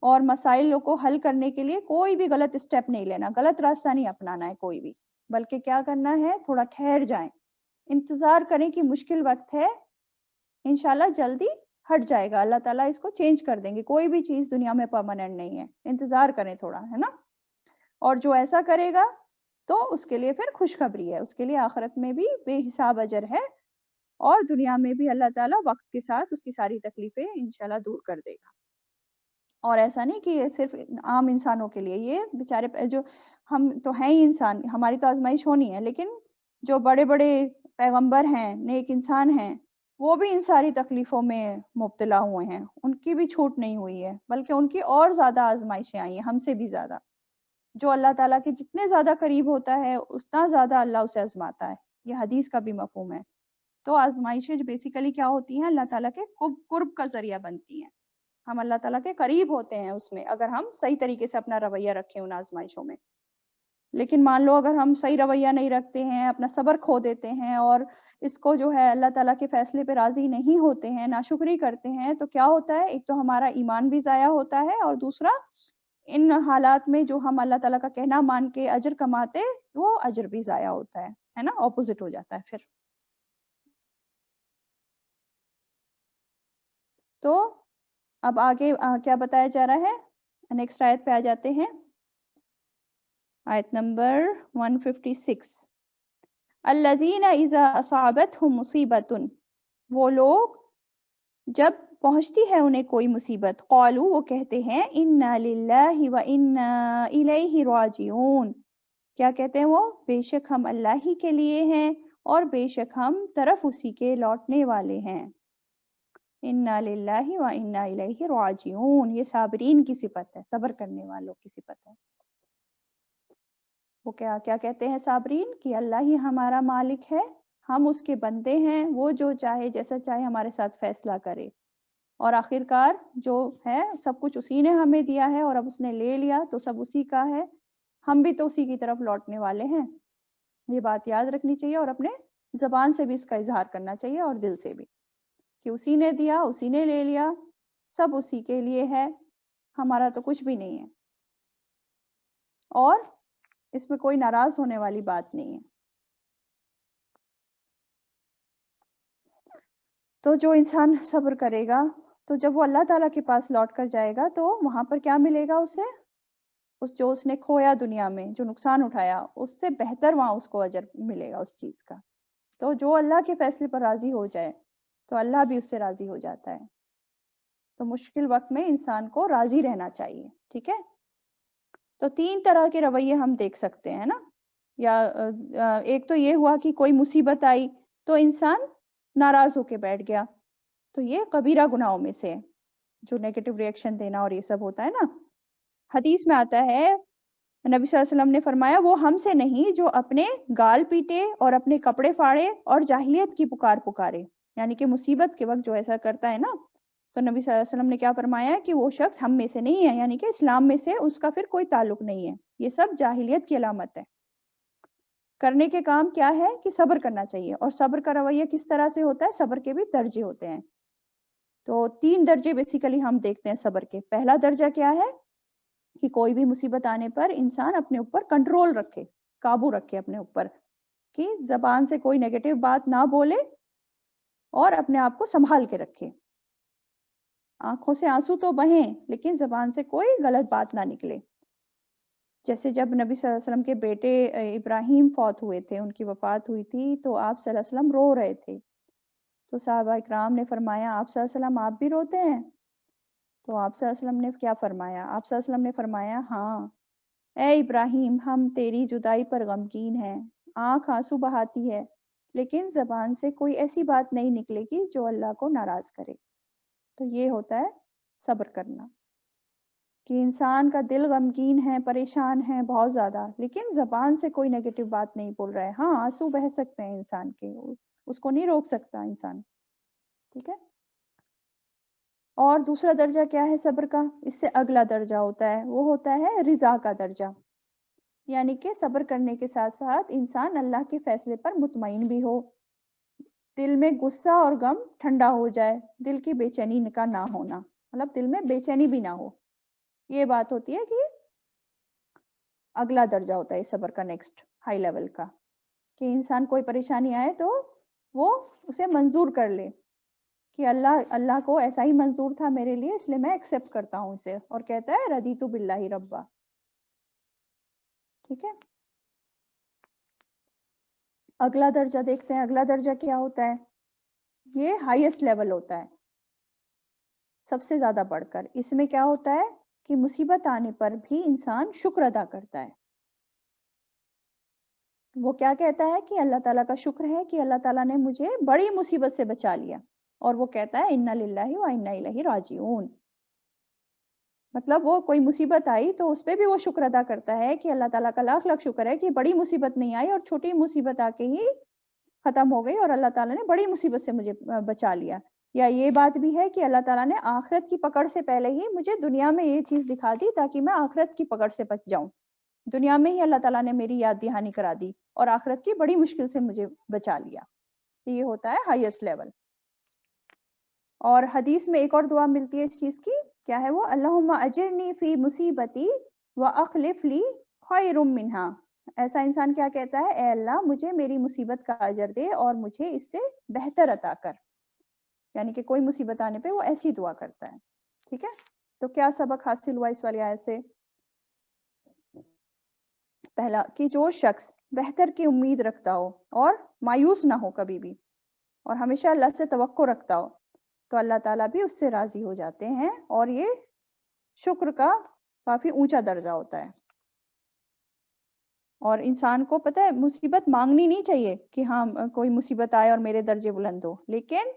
اور مسائل کو حل کرنے کے لیے کوئی بھی غلط اسٹیپ نہیں لینا، غلط راستہ نہیں اپنانا ہے کوئی بھی، بلکہ کیا کرنا ہے؟ تھوڑا ٹھہر جائیں، انتظار کریں کہ مشکل وقت ہے، انشاءاللہ جلدی ہٹ جائے گا، اللہ تعالیٰ اس کو چینج کر دیں گے. کوئی بھی چیز دنیا میں پرماننٹ نہیں ہے، انتظار کریں تھوڑا، ہے نا. اور جو ایسا کرے گا تو اس کے لیے پھر خوشخبری ہے، اس کے لیے آخرت میں بھی بے حساب اجر ہے، اور دنیا میں بھی اللہ تعالیٰ وقت کے ساتھ اس کی ساری تکلیفیں انشاءاللہ دور کر دے گا. اور ایسا نہیں کہ یہ صرف عام انسانوں کے لیے، یہ بیچارے جو ہم تو ہیں ہی انسان، ہماری تو آزمائش ہونی ہے، لیکن جو بڑے بڑے پیغمبر ہیں، نیک انسان ہیں، وہ بھی ان ساری تکلیفوں میں مبتلا ہوئے ہیں، ان کی بھی چھوٹ نہیں ہوئی ہے، بلکہ ان کی اور زیادہ آزمائشیں آئی ہیں، ہم سے بھی زیادہ۔ جو اللہ تعالیٰ کے جتنے زیادہ قریب ہوتا ہے اتنا زیادہ اللہ اسے آزماتا ہے، یہ حدیث کا بھی مفہوم ہے۔ تو آزمائشیں جو بیسیکلی کیا ہوتی ہیں، اللہ تعالیٰ کے قرب کا ذریعہ بنتی ہیں، ہم اللہ تعالیٰ کے قریب ہوتے ہیں اس میں، اگر ہم صحیح طریقے سے اپنا رویہ رکھیں ان آزمائشوں میں۔ لیکن مان لو اگر ہم صحیح رویہ نہیں رکھتے ہیں، اپنا صبر کھو دیتے ہیں اور اس کو جو ہے اللہ تعالیٰ کے فیصلے پہ راضی نہیں ہوتے ہیں، ناشکری کرتے ہیں، تو کیا ہوتا ہے، ایک تو ہمارا ایمان بھی ضائع ہوتا ہے، اور دوسرا ان حالات میں جو ہم اللہ تعالیٰ کا کہنا مان کے اجر کماتے، وہ اجر بھی ضائع ہوتا ہے نا، اپوزٹ ہو جاتا ہے پھر۔ تو اب آگے کیا بتایا جا رہا ہے، نیکسٹ آیت پہ آ جاتے ہیں، آیت نمبر 156۔ الذین اذا اصابتہم مصیبۃ، وہ لوگ جب پہنچتی ہے انہیں کوئی مصیبت، قالوا، وہ کہتے ہیں، انا للہ و انا الیہ راجعون، کیا کہتے ہیں وہ، بے شک ہم اللہ ہی کے لیے ہیں اور بے شک ہم طرف اسی کے لوٹنے والے ہیں۔ انا للہ و انا الیہ راجعون، یہ صابرین کی صفت ہے، صبر کرنے والوں کی صفت ہے۔ وہ کیا کہتے ہیں صابرین، کہ اللہ ہی ہمارا مالک ہے، ہم اس کے بندے ہیں، وہ جو چاہے جیسا چاہے ہمارے ساتھ فیصلہ کرے، اور آخرکار جو ہے سب کچھ اسی نے ہمیں دیا ہے، اور اب اس نے لے لیا تو سب اسی کا ہے، ہم بھی تو اسی کی طرف لوٹنے والے ہیں۔ یہ بات یاد رکھنی چاہیے، اور اپنے زبان سے بھی اس کا اظہار کرنا چاہیے، اور دل سے بھی، کہ اسی نے دیا، اسی نے لے لیا، سب اسی کے لیے ہے، ہمارا تو کچھ بھی نہیں ہے، اور اس میں کوئی ناراض ہونے والی بات نہیں ہے۔ تو جو انسان صبر کرے گا، تو جب وہ اللہ تعالیٰ کے پاس لوٹ کر جائے گا تو وہاں پر کیا ملے گا اسے، جو اس نے کھویا دنیا میں، جو نقصان اٹھایا، اس سے بہتر وہاں اس کو اجر ملے گا اس چیز کا۔ تو جو اللہ کے فیصلے پر راضی ہو جائے تو اللہ بھی اس سے راضی ہو جاتا ہے۔ تو مشکل وقت میں انسان کو راضی رہنا چاہیے، ٹھیک ہے۔ تو 3 طرح کے رویے ہم دیکھ سکتے ہیں نا، یا ایک تو یہ ہوا کہ کوئی مصیبت آئی تو انسان ناراض ہو کے بیٹھ گیا، تو یہ کبیرہ گناہوں میں سے ہے، جو نیگیٹو ریئیکشن دینا اور یہ سب ہوتا ہے نا۔ حدیث میں آتا ہے، نبی صلی اللہ علیہ وسلم نے فرمایا، وہ ہم سے نہیں جو اپنے گال پیٹے اور اپنے کپڑے پھاڑے اور جاہلیت کی پکارے، یعنی کہ مصیبت کے وقت جو ایسا کرتا ہے نا، تو نبی صلی اللہ علیہ وسلم نے کیا فرمایا کہ وہ شخص ہم میں سے نہیں ہے، یعنی کہ اسلام میں سے اس کا پھر کوئی تعلق نہیں ہے، یہ سب جاہلیت کی علامت ہے۔ کرنے کے کام کیا ہے کہ صبر کرنا چاہیے، اور صبر کا رویہ کس طرح سے ہوتا ہے، صبر کے بھی درجے ہوتے ہیں۔ تو 3 درجے بیسیکلی ہم دیکھتے ہیں صبر کے۔ پہلا درجہ کیا ہے کہ کوئی بھی مصیبت آنے پر انسان اپنے اوپر کنٹرول رکھے، قابو رکھے اپنے اوپر، کہ زبان سے کوئی نیگیٹو بات نہ بولے اور اپنے آپ کو سنبھال کے رکھے، آنکھوں سے آنسو تو بہیں لیکن زبان سے کوئی غلط بات نہ نکلے۔ جیسے جب نبی صلی اللہ علیہ وسلم کے بیٹے ابراہیم فوت ہوئے تھے، ان کی وفات ہوئی تھی، تو آپ صلی اللہ علیہ وسلم رو رہے تھے، تو صحابہ اکرام نے فرمایا، آپ صلی اللہ علیہ وسلم آپ بھی روتے ہیں؟ تو آپ صلی اللہ علیہ وسلم نے کیا فرمایا، آپ صلی اللہ علیہ وسلم نے فرمایا، ہاں اے ابراہیم، ہم تیری جدائی پر غمگین ہیں، آنکھ آنسو بہاتی ہے، لیکن زبان سے کوئی ایسی بات نہیں نکلے گی جو اللہ کو ناراض کرے۔ تو یہ ہوتا ہے صبر کرنا، کہ انسان کا دل غمگین ہے، پریشان ہے بہت زیادہ، لیکن زبان سے کوئی نیگیٹو بات نہیں بول رہا ہے، ہاں آنسو بہہ سکتے ہیں انسان کے، اس کو نہیں روک سکتا انسان، ٹھیک ہے۔ اور دوسرا درجہ کیا ہے صبر کا، اس سے اگلا درجہ ہوتا ہے، وہ ہوتا ہے رضا کا درجہ، یعنی کہ صبر کرنے کے ساتھ ساتھ انسان اللہ کے فیصلے پر مطمئن بھی ہو، دل میں غصہ اور غم ٹھنڈا ہو جائے، دل کی بے چینی کا نہ ہونا، مطلب دل میں بے چینی بھی نہ ہو، یہ بات ہوتی ہے کہ اگلا درجہ ہوتا ہے صبر کا، نیکسٹ ہائی لیول کا، کہ انسان کوئی پریشانی آئے تو وہ اسے منظور کر لے، کہ اللہ کو ایسا ہی منظور تھا میرے لیے، اس لیے میں ایکسپٹ کرتا ہوں اسے، اور کہتا ہے رضیت باللہ ربا، ٹھیک ہے۔ اگلا درجہ دیکھتے ہیں، اگلا درجہ کیا ہوتا ہے، یہ ہائیسٹ لیول ہوتا ہے، سب سے زیادہ بڑھ کر. اس میں کیا ہوتا ہے کہ مصیبت آنے پر بھی انسان شکر ادا کرتا ہے. وہ کیا کہتا ہے کہ اللہ تعالیٰ کا شکر ہے کہ اللہ تعالیٰ نے مجھے بڑی مصیبت سے بچا لیا. اور وہ کہتا ہے انا للہ و انا الیہ راجعون. مطلب وہ کوئی مصیبت آئی تو اس پہ بھی وہ شکر ادا کرتا ہے کہ اللہ تعالیٰ کا لاکھ لاکھ شکر ہے کہ بڑی مصیبت نہیں آئی اور چھوٹی مصیبت آ کے ہی ختم ہو گئی اور اللہ تعالیٰ نے بڑی مصیبت سے مجھے بچا لیا. یا یہ بات بھی ہے کہ اللہ تعالیٰ نے آخرت کی پکڑ سے پہلے ہی مجھے دنیا میں یہ چیز دکھا دی تاکہ میں آخرت کی پکڑ سے بچ جاؤں. دنیا میں ہی اللہ تعالیٰ نے میری یاد دہانی کرا دی اور آخرت کی بڑی مشکل سے مجھے بچا لیا. تو یہ ہوتا ہے ہائیسٹ لیول. اور حدیث میں ایک اور دعا ملتی ہے اس چیز کی, کیا ہے وہ؟ اللہم اجرنی فی مصیبتی واخلف لی خیر منہا. ایسا انسان کیا کہتا ہے؟ اے اللہ مجھے میری مصیبت کا اجر دے اور مجھے اس سے بہتر عطا کر. یعنی کہ کوئی مصیبت آنے پہ وہ ایسی دعا کرتا ہے. ٹھیک ہے, تو کیا سبق حاصل ہوا اس والی آیت سے؟ پہلا کہ جو شخص بہتر کی امید رکھتا ہو اور مایوس نہ ہو کبھی بھی اور ہمیشہ اللہ سے توقع رکھتا ہو تو اللہ تعالیٰ بھی اس سے راضی ہو جاتے ہیں اور یہ شکر کا کافی اونچا درجہ ہوتا ہے. اور انسان کو پتہ ہے مصیبت مانگنی نہیں چاہیے کہ ہاں کوئی مصیبت آئے اور میرے درجے بلند ہو, لیکن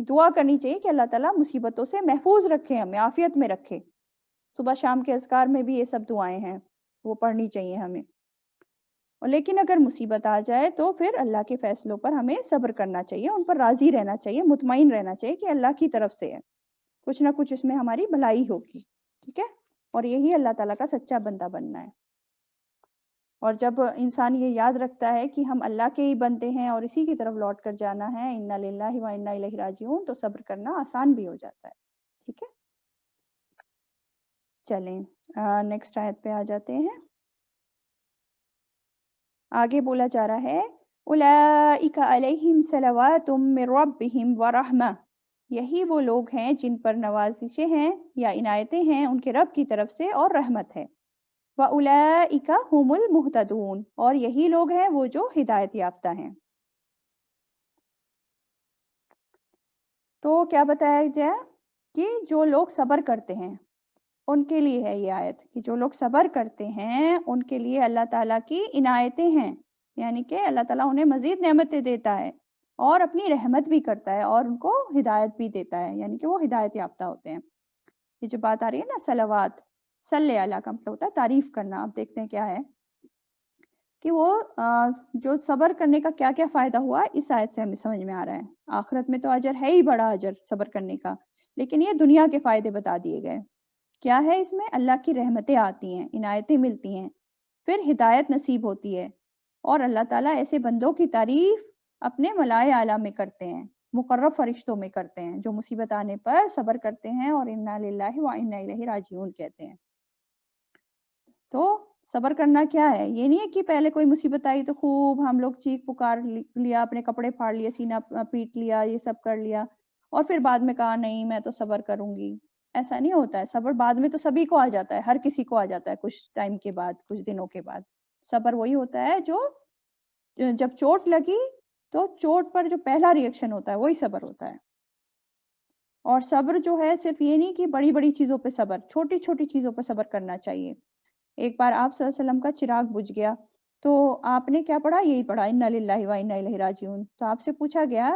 دعا کرنی چاہیے کہ اللہ تعالیٰ مصیبتوں سے محفوظ رکھے, ہمیں عافیت میں رکھے. صبح شام کے اذکار میں بھی یہ سب دعائیں ہیں, وہ پڑھنی چاہیے ہمیں. اور لیکن اگر مصیبت آ جائے تو پھر اللہ کے فیصلوں پر ہمیں صبر کرنا چاہیے, ان پر راضی رہنا چاہیے, مطمئن رہنا چاہیے کہ اللہ کی طرف سے ہے, کچھ نہ کچھ اس میں ہماری بھلائی ہوگی. ٹھیک ہے, اور یہی اللہ تعالیٰ کا سچا بندہ بننا ہے. اور جب انسان یہ یاد رکھتا ہے کہ ہم اللہ کے ہی بندے ہیں اور اسی کی طرف لوٹ کر جانا ہے, انا للہ و انا الیہ راجعون, تو صبر کرنا آسان بھی ہو جاتا ہے. ٹھیک ہے, چلیں نیکسٹ آیت پہ آ جاتے ہیں. آگے بولا جا رہا ہے اولئک علیہم صلوات من ربہم ورحمہ. یہی وہ لوگ ہیں جن پر نوازشیں ہیں یا عنایتیں ہیں ان کے رب کی طرف سے اور رحمت ہے. وَأُولَئِكَ هُمُ الْمُهْتَدُونَ, اور یہی لوگ ہیں وہ جو ہدایت یافتہ ہیں. تو کیا بتایا جائے کہ جو لوگ صبر کرتے ہیں ان کے لیے ہے یہ آیت, کہ جو لوگ صبر کرتے ہیں ان کے لیے اللہ تعالیٰ کی عنایتیں ہیں, یعنی کہ اللہ تعالیٰ انہیں مزید نعمتیں دیتا ہے اور اپنی رحمت بھی کرتا ہے اور ان کو ہدایت بھی دیتا ہے, یعنی کہ وہ ہدایت یافتہ ہوتے ہیں. یہ جو بات آ رہی ہے نا صلوات, صلی اللہ کا مطلب ہوتا ہے تعریف کرنا. آپ دیکھتے ہیں کیا ہے کہ وہ جو صبر کرنے کا کیا کیا فائدہ ہوا اس آیت سے ہمیں سمجھ میں آ رہا ہے. آخرت میں تو اجر ہے ہی بڑا اجر صبر کرنے کا, لیکن یہ دنیا کے فائدے بتا دیے گئے. کیا ہے اس میں؟ اللہ کی رحمتیں آتی ہیں, عنایتیں ملتی ہیں, پھر ہدایت نصیب ہوتی ہے, اور اللہ تعالیٰ ایسے بندوں کی تعریف اپنے ملائے اعلیٰ میں کرتے ہیں, مقرب فرشتوں میں کرتے ہیں, جو مصیبت آنے پر صبر کرتے ہیں اور انا للہ و انا الیہ راجعون کہتے ہیں. تو صبر کرنا کیا ہے؟ یہ نہیں ہے کہ پہلے کوئی مصیبت آئی تو خوب ہم لوگ چیخ پکار لیا, اپنے کپڑے پھاڑ لیے, سینہ پیٹ لیا, یہ سب کر لیا, اور پھر بعد میں کہا نہیں میں تو صبر کروں گی. ایسا نہیں ہوتا ہے. صبر بعد میں تو سبھی کو آ جاتا ہے, ہر کسی کو آ جاتا ہے کچھ ٹائم کے بعد, کچھ دنوں کے بعد. صبر وہی ہوتا ہے جو جب چوٹ لگی تو چوٹ پر جو پہلا ریئیکشن ہوتا ہے وہی صبر ہوتا ہے. اور صبر جو ہے صرف یہ نہیں کہ بڑی بڑی چیزوں پہ صبر, چھوٹی چھوٹی چیزوں پہ صبر کرنا چاہیے. ایک بار آپ صلی اللہ علیہ وسلم کا چراغ بجھ گیا تو آپ نے کیا پڑھا؟ یہی پڑھا انا للہ و انا الیہ راجعون. تو آپ سے پوچھا گیا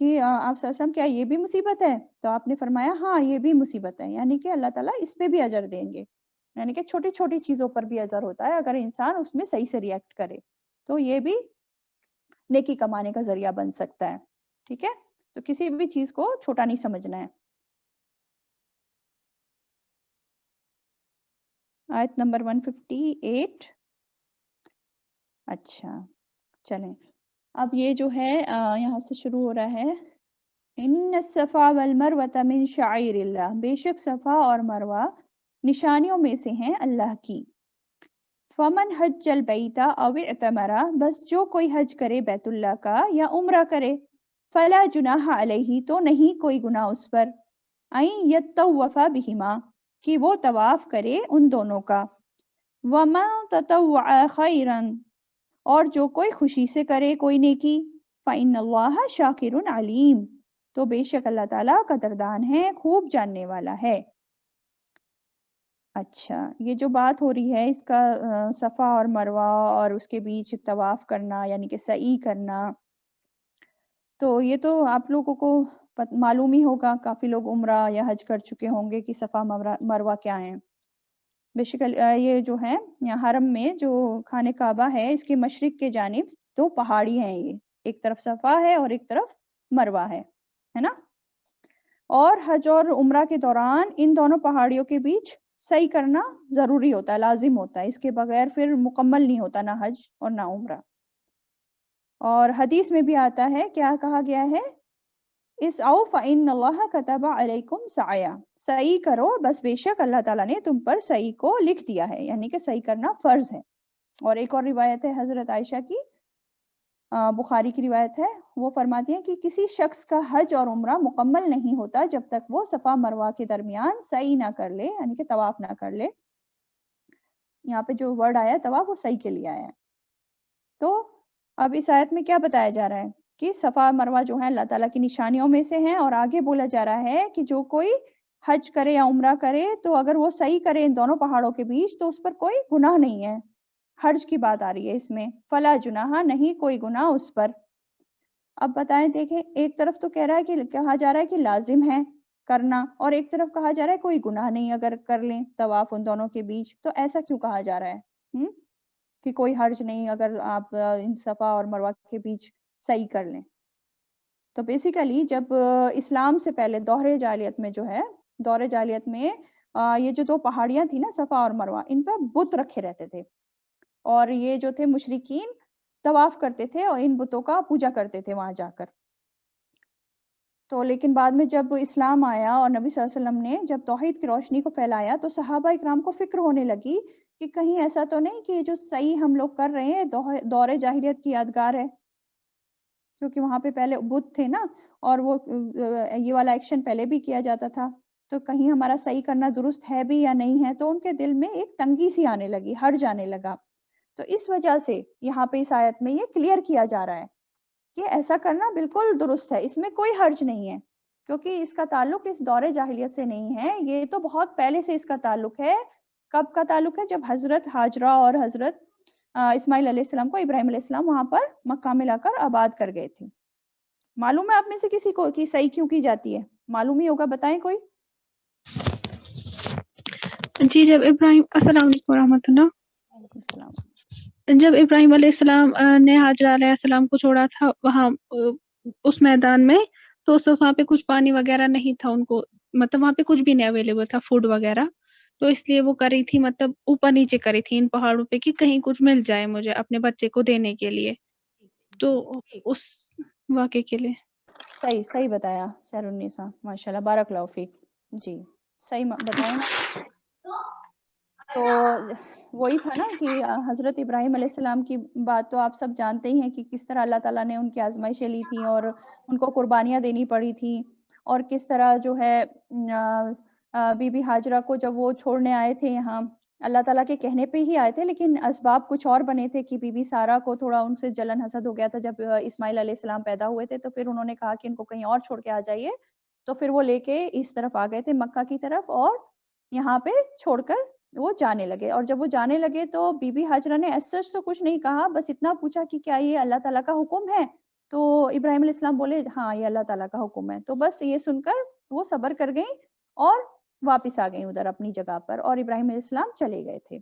کہ آپ صلی اللہ علیہ وسلم کیا یہ بھی مصیبت ہے؟ تو آپ نے فرمایا ہاں یہ بھی مصیبت ہے, یعنی کہ اللہ تعالیٰ اس پہ بھی اجر دیں گے. یعنی کہ چھوٹی چھوٹی چیزوں پر بھی اجر ہوتا ہے اگر انسان اس میں صحیح سے ریئیکٹ کرے, تو یہ بھی نیکی کمانے کا ذریعہ بن سکتا ہے. ٹھیک ہے, تو کسی بھی چیز کو چھوٹا نہیں سمجھنا ہے. آیت نمبر 158. اچھا چلیں, اب یہ جو ہے یہاں سے شروع ہو رہا ہے ان الصفا والمروہ من شعائر اللہ, بے شک صفا اور مروہ نشانیوں میں سے ہیں اللہ کی. فمن حج البیت او اعتمر, بس جو کوئی حج کرے بیت اللہ کا یا عمرہ کرے, فلا جناح علیہ, تو نہیں کوئی گناہ اس پر, این یطوف بہما, کہ وہ طواف کرے ان دونوں کا. ومن تطوع خیرا, اور جو کوئی خوشی سے کرے کوئی نیکی, فإن اللہ شاکر علیم, تو بے شک اللہ تعالیٰ قدردان ہے، خوب جاننے والا ہے۔ اچھا، یہ جو بات ہو رہی ہے اس کا صفا اور مروہ اور اس کے بیچ طواف کرنا یعنی کہ سعی کرنا، تو یہ تو آپ لوگوں کو معلوم ہی ہوگا، کافی لوگ عمرہ یا حج کر چکے ہوں گے کہ صفا مروہ کیا ہیں۔ بے شک یہ جو ہے حرم میں جو خانہ کعبہ ہے اس کے مشرق کے جانب دو پہاڑی ہیں، یہ ایک طرف صفا ہے اور ایک طرف مروہ ہے نا؟ اور حج اور عمرہ کے دوران ان دونوں پہاڑیوں کے بیچ سعی کرنا ضروری ہوتا ہے، لازم ہوتا ہے، اس کے بغیر پھر مکمل نہیں ہوتا نہ حج اور نہ عمرہ۔ اور حدیث میں بھی آتا ہے، کیا کہا گیا ہے؟ اسعوا فإن اللہ كتب علیکم سعیا، سعی کرو بس بے شک اللہ تعالیٰ نے تم پر سعی کو لکھ دیا ہے، یعنی کہ سعی کرنا فرض ہے۔ اور ایک اور روایت ہے حضرت عائشہ کی، بخاری کی روایت ہے، وہ فرماتی ہیں کہ کسی شخص کا حج اور عمرہ مکمل نہیں ہوتا جب تک وہ صفا مروہ کے درمیان سعی نہ کر لے، یعنی کہ طواف نہ کر لے۔ یہاں پہ جو ورڈ آیا طواف وہ سعی کے لیے آیا ہے۔ تو اب اس آیت میں کیا بتایا جا رہا ہے کہ صفا مروہ جو ہے اللہ تعالیٰ کی نشانیوں میں سے ہیں، اور آگے بولا جا رہا ہے کہ جو کوئی حج کرے یا عمرہ کرے تو اگر وہ سعی کرے ان دونوں پہاڑوں کے بیچ تو اس پر کوئی گناہ نہیں ہے۔ حرج کی بات آ رہی ہے اس میں، فلا جناح، نہیں کوئی گناہ اس پر۔ اب بتائیں، دیکھیں ایک طرف تو کہہ رہا ہے کہ کہا جا رہا ہے کہ لازم ہے کرنا، اور ایک طرف کہا جا رہا ہے کوئی گناہ نہیں اگر کر لیں طواف ان دونوں کے بیچ، تو ایسا کیوں کہا جا رہا ہے کہ کوئی حرج نہیں اگر آپ ان صفا اور مروہ کے بیچ سعی کر لیں؟ تو بیسیکلی جب اسلام سے پہلے دور جاہلیت میں جو ہے، دور جاہلیت میں یہ جو دو پہاڑیاں تھیں نا صفا اور مروہ، ان پہ بت رکھے رہتے تھے، اور یہ جو تھے مشرکین طواف کرتے تھے اور ان بتوں کا پوجا کرتے تھے وہاں جا کر۔ تو لیکن بعد میں جب اسلام آیا اور نبی صلی اللہ علیہ وسلم نے جب توحید کی روشنی کو پھیلایا تو صحابہ اکرام کو فکر ہونے لگی کہ کہیں ایسا تو نہیں کہ جو صحیح ہم لوگ کر رہے ہیں دور جاہلیت کی یادگار ہے، کیونکہ وہاں پہ پہلے بت تھے نا، اور وہ یہ والا ایکشن پہلے بھی کیا جاتا تھا، تو کہیں ہمارا صحیح کرنا درست ہے بھی یا نہیں ہے۔ تو ان کے دل میں ایک تنگی سی آنے لگی، ہٹ جانے لگا۔ تو اس وجہ سے یہاں پہ اس آیت میں یہ کلیئر کیا جا رہا ہے کہ ایسا کرنا بالکل درست ہے، اس میں کوئی حرج نہیں ہے، کیونکہ اس کا تعلق اس دور جاہلیت سے نہیں ہے، یہ تو بہت پہلے سے اس کا تعلق ہے۔ کب کا تعلق ہے؟ جب حضرت ہاجرہ اور حضرت اسماعیل علیہ السلام کو ابراہیم علیہ السلام وہاں پر مکہ میں لا کر آباد کر گئے تھے۔ معلوم ہے آپ میں سے کسی کو کہ صحیح کیوں کی جاتی ہے؟ معلوم ہی ہوگا، بتائیں کوئی۔ جی، جب ابراہیم، السلام علیکم ورحمۃ اللہ، وعلیکم السلام۔ جب ابراہیم علیہ السلام نے ہاجرہ علیہ السلام کو چھوڑا تھا وہاں اس میدان میں، تو اس وقت وہاں پہ کچھ پانی وغیرہ نہیں تھا ان کو، مطلب وہاں پہ کچھ بھی نہیں اویلیبل تھا، فوڈ وغیرہ، تو اس لیے وہ کری تھی، مطلب اوپر نیچے کری تھی ان پہاڑوں پہ کہ کہیں کچھ مل جائے مجھے اپنے بچے کو دینے کے لیے، تو اس واقعے کے لیے۔ صحیح بتایا سیر النساء، ماشاء اللہ، بارک اللہ فیک۔ جی صحیح بتائیں نا۔ تو وہی تھا نا کہ حضرت ابراہیم علیہ السلام کی بات تو آپ سب جانتے ہی ہیں کہ کس طرح اللہ تعالیٰ نے ان کی آزمائشیں لی تھیں اور ان کو قربانیاں دینی پڑی تھی، اور کس طرح جو ہے بی بی ہاجرہ کو جب وہ چھوڑنے آئے تھے یہاں، اللہ تعالیٰ کے کہنے پہ ہی آئے تھے، لیکن اسباب کچھ اور بنے تھے کہ بی بی سارہ کو تھوڑا ان سے جلن حسد ہو گیا تھا جب اسماعیل علیہ السلام پیدا ہوئے تھے، تو پھر انہوں نے کہا کہ ان کو کہیں اور چھوڑ کے آ جائیے، تو پھر وہ لے کے اس طرف آ گئے تھے مکہ کی طرف، اور یہاں پہ چھوڑ کر وہ جانے لگے۔ اور جب وہ جانے لگے تو بی بی ہاجرہ نے ایسا تو کچھ نہیں کہا، بس اتنا پوچھا کہ کیا یہ اللہ تعالیٰ کا حکم ہے؟ تو ابراہیم علیہ السلام بولے ہاں یہ اللہ تعالیٰ کا حکم ہے۔ تو بس یہ سن کر وہ صبر کر گئیں اور واپس آ گئیں ادھر اپنی جگہ پر، اور ابراہیم علیہ السلام چلے گئے تھے۔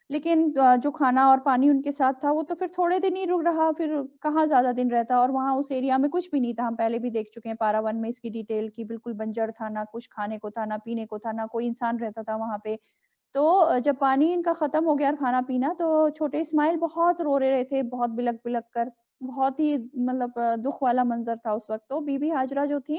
لیکن جو کھانا اور پانی ان کے ساتھ تھا وہ تو پھر تھوڑے دن ہی رک رہا، پھر کہاں زیادہ دن رہتا، اور وہاں اس ایریا میں کچھ بھی نہیں تھا، ہم پہلے بھی دیکھ چکے ہیں پارا 1 میں اس کی ڈیٹیل کی، بالکل بنجر تھا، نہ کچھ کھانے کو تھا، نہ پینے کو تھا، نہ کوئی انسان رہتا تھا وہاں پہ۔ تو جب پانی ان کا ختم ہو گیا اور کھانا پینا، تو چھوٹے اسماعیل بہت رو رہے تھے، بہت بلک بلک کر، بہت ہی مطلب دکھ والا منظر تھا اس وقت۔ تو بی بی ہاجرہ جو تھی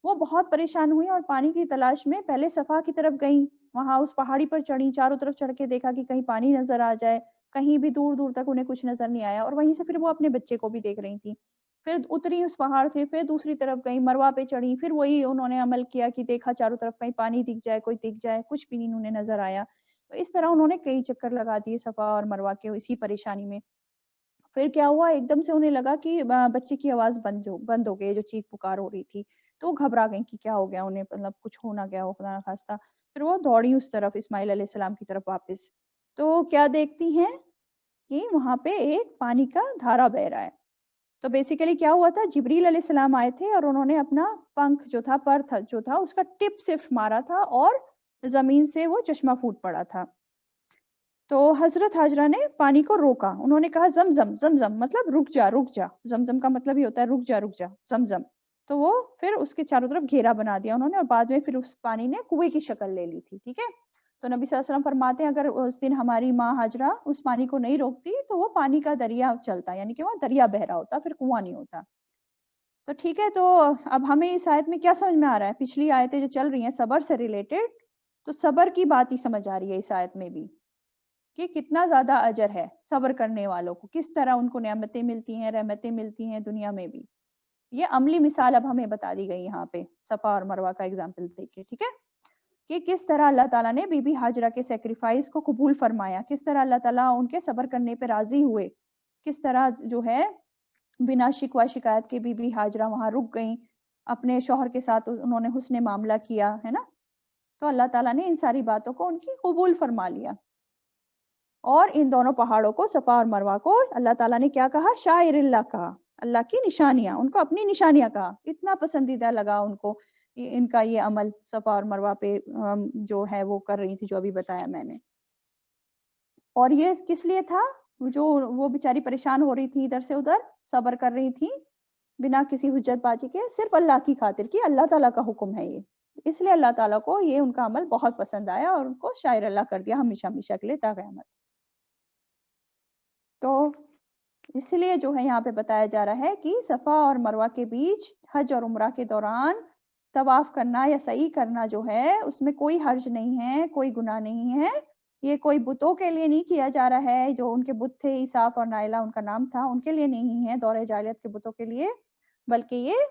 وہ بہت پریشان ہوئی اور پانی کی تلاش میں پہلے صفا کی طرف گئیں، وہاں اس پہاڑی پر چڑھی، چاروں طرف چڑھ کے دیکھا کہ کہیں پانی نظر آ جائے، کہیں بھی دور دور تک انہیں کچھ نظر نہیں آیا، اور وہیں سے پھر وہ اپنے بچے کو بھی دیکھ رہی تھی۔ پھر اتری اس پہاڑ سے، پھر دوسری طرف گئی، مروہ پہ چڑھی، پھر وہی انہوں نے عمل کیا کہ دیکھا چاروں طرف کہیں پانی دکھ جائے، کوئی دکھ جائے، کچھ بھی نہیں انہیں نظر آیا۔ تو اس طرح انہوں نے کئی چکر لگا دیے صفا اور مروہ کے اسی پریشانی میں۔ پھر کیا ہوا، ایک دم سے انہیں لگا کہ بچے کی آواز بند ہو گئی، جو چیخ پکار ہو رہی تھی، تو گھبرا گئی کہ کیا ہو گیا انہیں، مطلب کچھ ہونا گیا ہو خدا نخواستہ. پھر وہ دوڑی اس طرف اسماعیل علیہ السلام کی طرف واپس. تو کیا دیکھتی ہیں کہ وہاں پہ ایک پانی کا دھارا بہ رہا ہے. تو بیسیکلی کیا ہوا تھا، جبریل علیہ السلام آئے تھے اور انہوں نے اپنا پنکھ جو تھا، پر جو تھا اس کا ٹپ صرف مارا تھا اور زمین سے وہ چشمہ پھوٹ پڑا تھا. تو حضرت حاجرہ نے پانی کو روکا، انہوں نے کہا زمزم زمزم، مطلب رک جا رک جا. زمزم کا مطلب ہی ہوتا ہے رک جا رک جا، زمزم. تو وہ پھر اس کے چاروں طرف گھیرا بنا دیا انہوں نے، اور بعد میں پھر اس پانی نے کنویں کی شکل لے لی تھی. ٹھیک ہے. تو نبی صلی اللہ علیہ وسلم فرماتے ہیں اگر اس دن ہماری ماں حاجرہ اس پانی کو نہیں روکتی تو وہ پانی کا دریا چلتا، یعنی کہ وہ دریا بہ رہا ہوتا، پھر کنواں نہیں ہوتا. تو ٹھیک ہے. تو اب ہمیں اس آیت میں کیا سمجھ میں آ رہا ہے، پچھلی آیتیں جو چل رہی ہیں صبر سے ریلیٹڈ، تو صبر کی بات ہی سمجھ آ رہی ہے اس آیت میں بھی، کہ کتنا زیادہ اجر ہے صبر کرنے والوں کو، کس طرح ان کو نعمتیں ملتی ہیں، رحمتیں ملتی ہیں دنیا میں بھی. یہ عملی مثال اب ہمیں بتا دی گئی یہاں پہ صفا اور مروہ کا ایگزامپل دیکھ کے. ٹھیک ہے. کہ کس طرح اللہ تعالیٰ نے بی بی حاجرہ کے سیکریفائس کو قبول فرمایا، کس طرح اللہ تعالیٰ ان کے صبر کرنے پہ راضی ہوئے، کس طرح جو ہے بنا شکوہ شکایت کے بی بی حاجرہ وہاں رک گئیں، اپنے شوہر کے ساتھ انہوں نے حسن معاملہ کیا ہے نا. تو اللہ تعالیٰ نے ان ساری باتوں کو ان کی قبول فرما لیا. اور ان دونوں پہاڑوں کو صفا اور مروہ کو اللہ تعالیٰ نے کیا کہا، شاعر اللہ کہا، اللہ کی نشانیاں، ان کو اپنی نشانیاں کہا. اتنا پسندیدہ لگا ان کو ان کا یہ عمل صفا اور مروہ پہ جو ہے وہ کر رہی تھی، جو ابھی بتایا میں نے. اور یہ کس لیے تھا، جو وہ بیچاری پریشان ہو رہی تھی ادھر سے ادھر، صبر کر رہی تھی بنا کسی حجت بازی کے، صرف اللہ کی خاطر کی، اللہ تعالیٰ کا حکم ہے یہ. اس لیے اللہ تعالیٰ کو یہ ان کا عمل بہت پسند آیا اور ان کو شاعر اللہ کر دیا ہمیشہ ہمیشہ کے لیے تا قیامت. تو اس لیے جو ہے یہاں پہ بتایا جا رہا ہے کہ صفا اور مروہ کے بیچ حج اور عمرہ کے دوران طواف کرنا یا سعی کرنا جو ہے اس میں کوئی حرج نہیں ہے، کوئی گناہ نہیں ہے. یہ کوئی بتوں کے لیے نہیں کیا جا رہا ہے، جو ان کے بت تھے عیساف اور نائلہ ان کا نام تھا، ان کے لیے نہیں ہے دور جاہلیت کے بتوں کے لیے، بلکہ یہ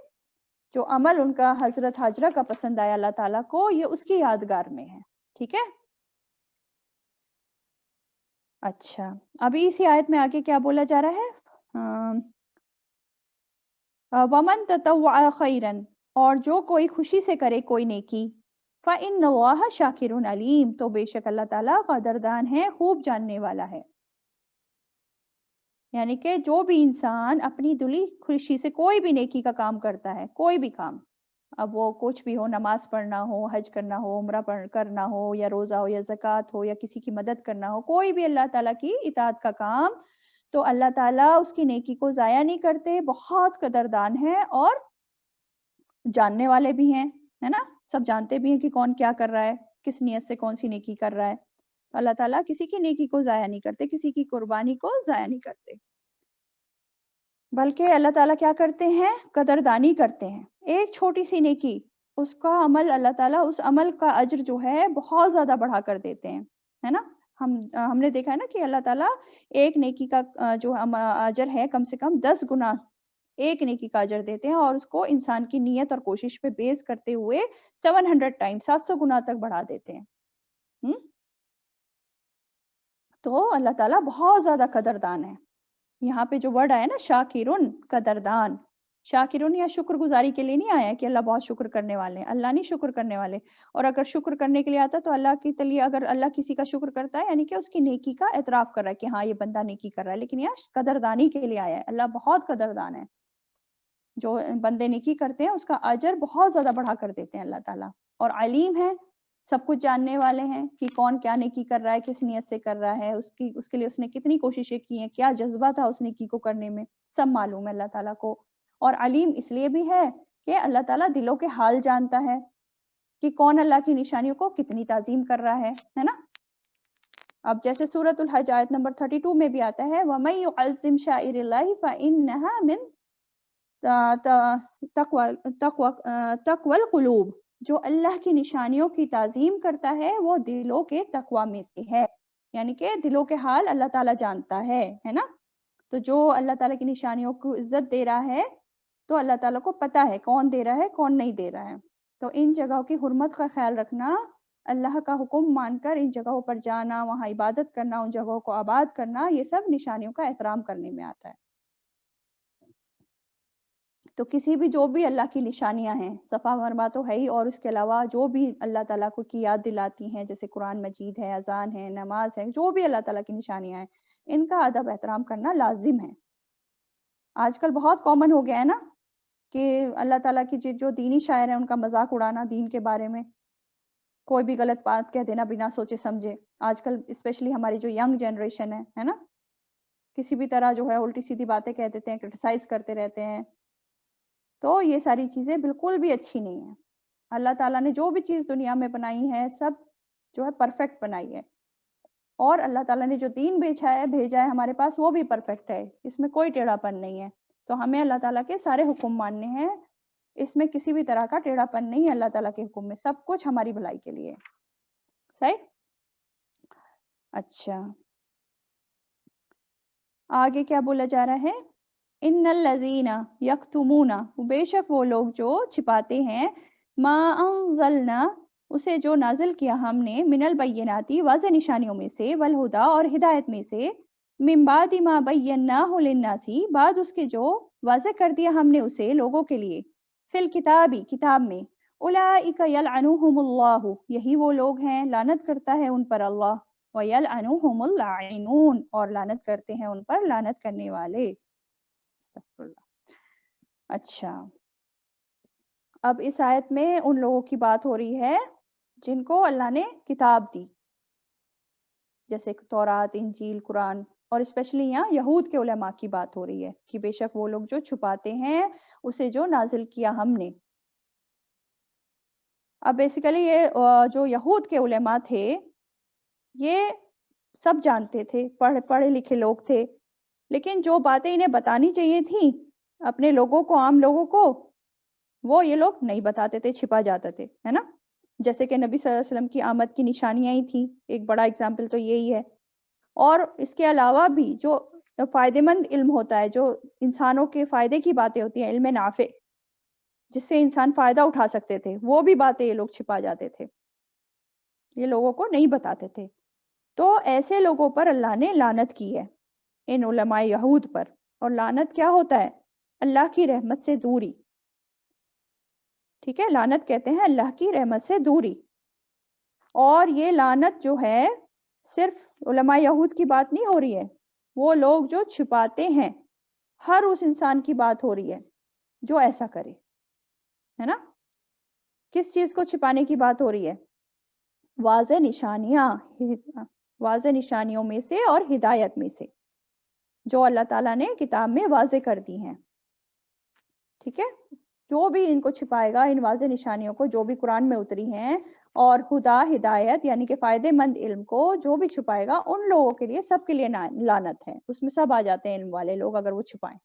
جو عمل ان کا حضرت حاجرہ کا پسند آیا اللہ تعالیٰ کو، یہ اس کی یادگار میں ہے. ٹھیک ہے. اچھا ابھی اسی آیت میں آگے کیا بولا جا رہا ہے، وَمَن تَطَوَّعَ خَيْرًا، اور جو کوئی خوشی سے کرے کوئی نیکی، فَإِنَّ اللَّهَ شَاكِرٌ عَلِيمٌ، تو بے شک اللہ تعالیٰ قدردان ہے، خوب جاننے والا ہے. یعنی کہ جو بھی انسان اپنی دلی خوشی سے کوئی بھی نیکی کا کام کرتا ہے، کوئی بھی کام، اب وہ کچھ بھی ہو، نماز پڑھنا ہو، حج کرنا ہو، عمرہ کرنا ہو، یا روزہ ہو، یا زکوٰۃ ہو، یا کسی کی مدد کرنا ہو، کوئی بھی اللہ تعالیٰ کی اطاعت کا کام، تو اللہ تعالیٰ اس کی نیکی کو ضائع نہیں کرتے، بہت قدردان ہے اور جاننے والے بھی ہیں، ہے نا. سب جانتے بھی ہیں کہ کون کیا کر رہا ہے، کس نیت سے کون سی نیکی کر رہا ہے. تو اللہ تعالیٰ کسی کی نیکی کو ضائع نہیں کرتے، کسی کی قربانی کو ضائع نہیں کرتے، بلکہ اللہ تعالیٰ کیا کرتے ہیں، قدردانی کرتے ہیں. ایک چھوٹی سی نیکی، اس کا عمل اللہ تعالیٰ اس عمل کا اجر جو ہے بہت زیادہ بڑھا کر دیتے ہیں، ہے نا. ہم نے دیکھا ہے نا کہ اللہ تعالیٰ ایک نیکی کا جو اجر ہے کم سے کم 10 گنا ایک نیکی کا اجر دیتے ہیں، اور اس کو انسان کی نیت اور کوشش پہ بیس کرتے ہوئے 700 ٹائم 700 گنا تک بڑھا دیتے ہیں. تو اللہ تعالیٰ بہت زیادہ قدردان ہے. یہاں پہ جو ورڈ آیا نا شاکرن، قدردان، شاکرن یا شکر گزاری کے لیے نہیں آیا کہ اللہ بہت شکر کرنے والے ہیں، اللہ نہیں شکر کرنے والے. اور اگر شکر کرنے کے لیے آتا تو اللہ کے لیے، اگر اللہ کسی کا شکر کرتا ہے یعنی کہ اس کی نیکی کا اعتراف کر رہا ہے کہ ہاں یہ بندہ نیکی کر رہا ہے، لیکن یہ قدردانی کے لیے آیا ہے. اللہ بہت قدردان ہے، جو بندے نیکی کرتے ہیں اس کا اجر بہت زیادہ بڑھا کر دیتے ہیں اللہ تعالیٰ. اور علیم ہے، سب کچھ جاننے والے ہیں کہ کون کیا نیکی کر رہا ہے، کس نیت سے کر رہا ہے، اس کے لیے اس نے کتنی کوششیں کی ہیں، کیا جذبہ تھا اس نیکی کو کرنے میں، سب معلوم ہے اللہ تعالیٰ کو. اور علیم اس لیے بھی ہے کہ اللہ تعالیٰ دلوں کے حال جانتا ہے کہ کون اللہ کی نشانیوں کو کتنی تعظیم کر رہا ہے نا. اب جیسے سورۃ الحج آیت نمبر 32 میں بھی آتا ہے وَمَن يُعَظِّمْ شَعَائِرَ اللَّهِ فَإِنَّهَا مِن تقوی القلوب، جو اللہ کی نشانیوں کی تعظیم کرتا ہے وہ دلوں کے تقوی میں سے ہے. یعنی کہ دلوں کے حال اللہ تعالیٰ جانتا ہے نا. تو جو اللہ تعالیٰ کی نشانیوں کو عزت دے رہا ہے تو اللہ تعالیٰ کو پتا ہے کون دے رہا ہے کون نہیں دے رہا ہے. تو ان جگہوں کی حرمت کا خیال رکھنا، اللہ کا حکم مان کر ان جگہوں پر جانا، وہاں عبادت کرنا، ان جگہوں کو آباد کرنا، یہ سب نشانیوں کا احترام کرنے میں آتا ہے. تو کسی بھی جو بھی اللہ کی نشانیاں ہیں، صفا مرمہ تو ہے ہی، اور اس کے علاوہ جو بھی اللہ تعالیٰ کو کی یاد دلاتی ہیں، جیسے قرآن مجید ہے، اذان ہے، نماز ہے، جو بھی اللہ تعالیٰ کی نشانیاں ہیں، ان کا ادب احترام کرنا لازم ہے۔ آج کل بہت کامن ہو گیا ہے نا کہ اللہ تعالیٰ کی جو دینی شاعر ہیں ان کا مذاق اڑانا دین کے بارے میں، کوئی بھی غلط بات کہہ دینا بنا سوچے سمجھے۔ آج کل اسپیشلی ہماری جو ینگ جنریشن ہے نا، کسی بھی طرح جو ہے الٹی سیدھی باتیں کہہ دیتے ہیں، کرٹیسائز کرتے رہتے ہیں۔ تو یہ ساری چیزیں بالکل بھی اچھی نہیں ہیں۔ اللہ تعالیٰ نے جو بھی چیز دنیا میں بنائی ہے سب جو ہے پرفیکٹ بنائی ہے، اور اللہ تعالیٰ نے جو دین بھیجا ہے ہمارے پاس وہ بھی پرفیکٹ ہے، اس میں کوئی ٹیڑھا پن نہیں ہے۔ تو ہمیں اللہ تعالیٰ کے سارے حکم ماننے ہیں، اس میں کسی بھی طرح کا ٹیڑھا پن نہیں ہے۔ اللہ تعالیٰ کے حکم میں سب کچھ ہماری بھلائی کے لیے صحیح۔ اچھا آگے کیا بولا جا رہا ہے؟ ان الذین یکتمون، بے شک وہ لوگ جو چھپاتے ہیں، ما انزلنا، اسے جو نازل کیا ہم نے، من البیناتی، واضح نشانیوں میں سے، والہدا، اور ہدایت میں سے، من بعد ما بیناہ للناس، بعد اس کے جو واضح کر دیا ہم نے اسے لوگوں کے لیے، فی الکتاب، کتاب میں، اولئک یلعنہم اللہ، یہی وہ لوگ ہیں لعنت کرتا ہے ان پر اللہ، وَيَلْعَنُهُمُ اللَّاعِنُونَ، اور لعنت کرتے ہیں ان پر لعنت کرنے والے۔ استغفر اللہ۔ اچھا اب اس آیت میں ان لوگوں کی بات ہو رہی ہے جن کو اللہ نے کتاب دی، جیسے تورات، انجیل، قرآن، اور اسپیشلی یہاں یہود کے علماء کی بات ہو رہی ہے کہ بے شک وہ لوگ جو چھپاتے ہیں اسے جو نازل کیا ہم نے۔ اب بیسیکلی یہ جو یہود کے علماء تھے یہ سب جانتے تھے، پڑھے لکھے لوگ تھے، لیکن جو باتیں انہیں بتانی چاہیے تھیں اپنے لوگوں کو، عام لوگوں کو، وہ یہ لوگ نہیں بتاتے تھے، چھپا جاتے تھے، ہے نا۔ جیسے کہ نبی صلی اللہ علیہ وسلم کی آمد کی نشانیاں ہی تھیں، ایک بڑا اگزامپل تو یہی ہے۔ اور اس کے علاوہ بھی جو فائدے مند علم ہوتا ہے، جو انسانوں کے فائدے کی باتیں ہوتی ہیں، علم نافع، جس سے انسان فائدہ اٹھا سکتے تھے، وہ بھی باتیں یہ لوگ چھپا جاتے تھے، یہ لوگوں کو نہیں بتاتے تھے۔ تو ایسے لوگوں پر اللہ نے لعنت کی ہے، ان علماء یہود پر۔ اور لعنت کیا ہوتا ہے؟ اللہ کی رحمت سے دوری، ٹھیک ہے، لعنت کہتے ہیں اللہ کی رحمت سے دوری۔ اور یہ لعنت جو ہے صرف علماء یہود کی بات نہیں ہو رہی ہے، وہ لوگ جو چھپاتے ہیں، ہر اس انسان کی بات ہو رہی ہے جو ایسا کرے، ہے نا۔ کس چیز کو چھپانے کی بات ہو رہی ہے؟ واضح نشانیاں، واضح نشانیوں میں سے اور ہدایت میں سے، جو اللہ تعالیٰ نے کتاب میں واضح کر دی ہیں، ٹھیک ہے۔ جو بھی ان کو چھپائے گا، ان واضح نشانیوں کو جو بھی قرآن میں اتری ہیں، اور خدا، ہدایت یعنی کہ فائدے مند علم کو جو بھی چھپائے گا، ان لوگوں کے لیے، سب کے لیے لعنت ہے۔ اس میں سب آ جاتے ہیں علم والے لوگ اگر وہ چھپائیں۔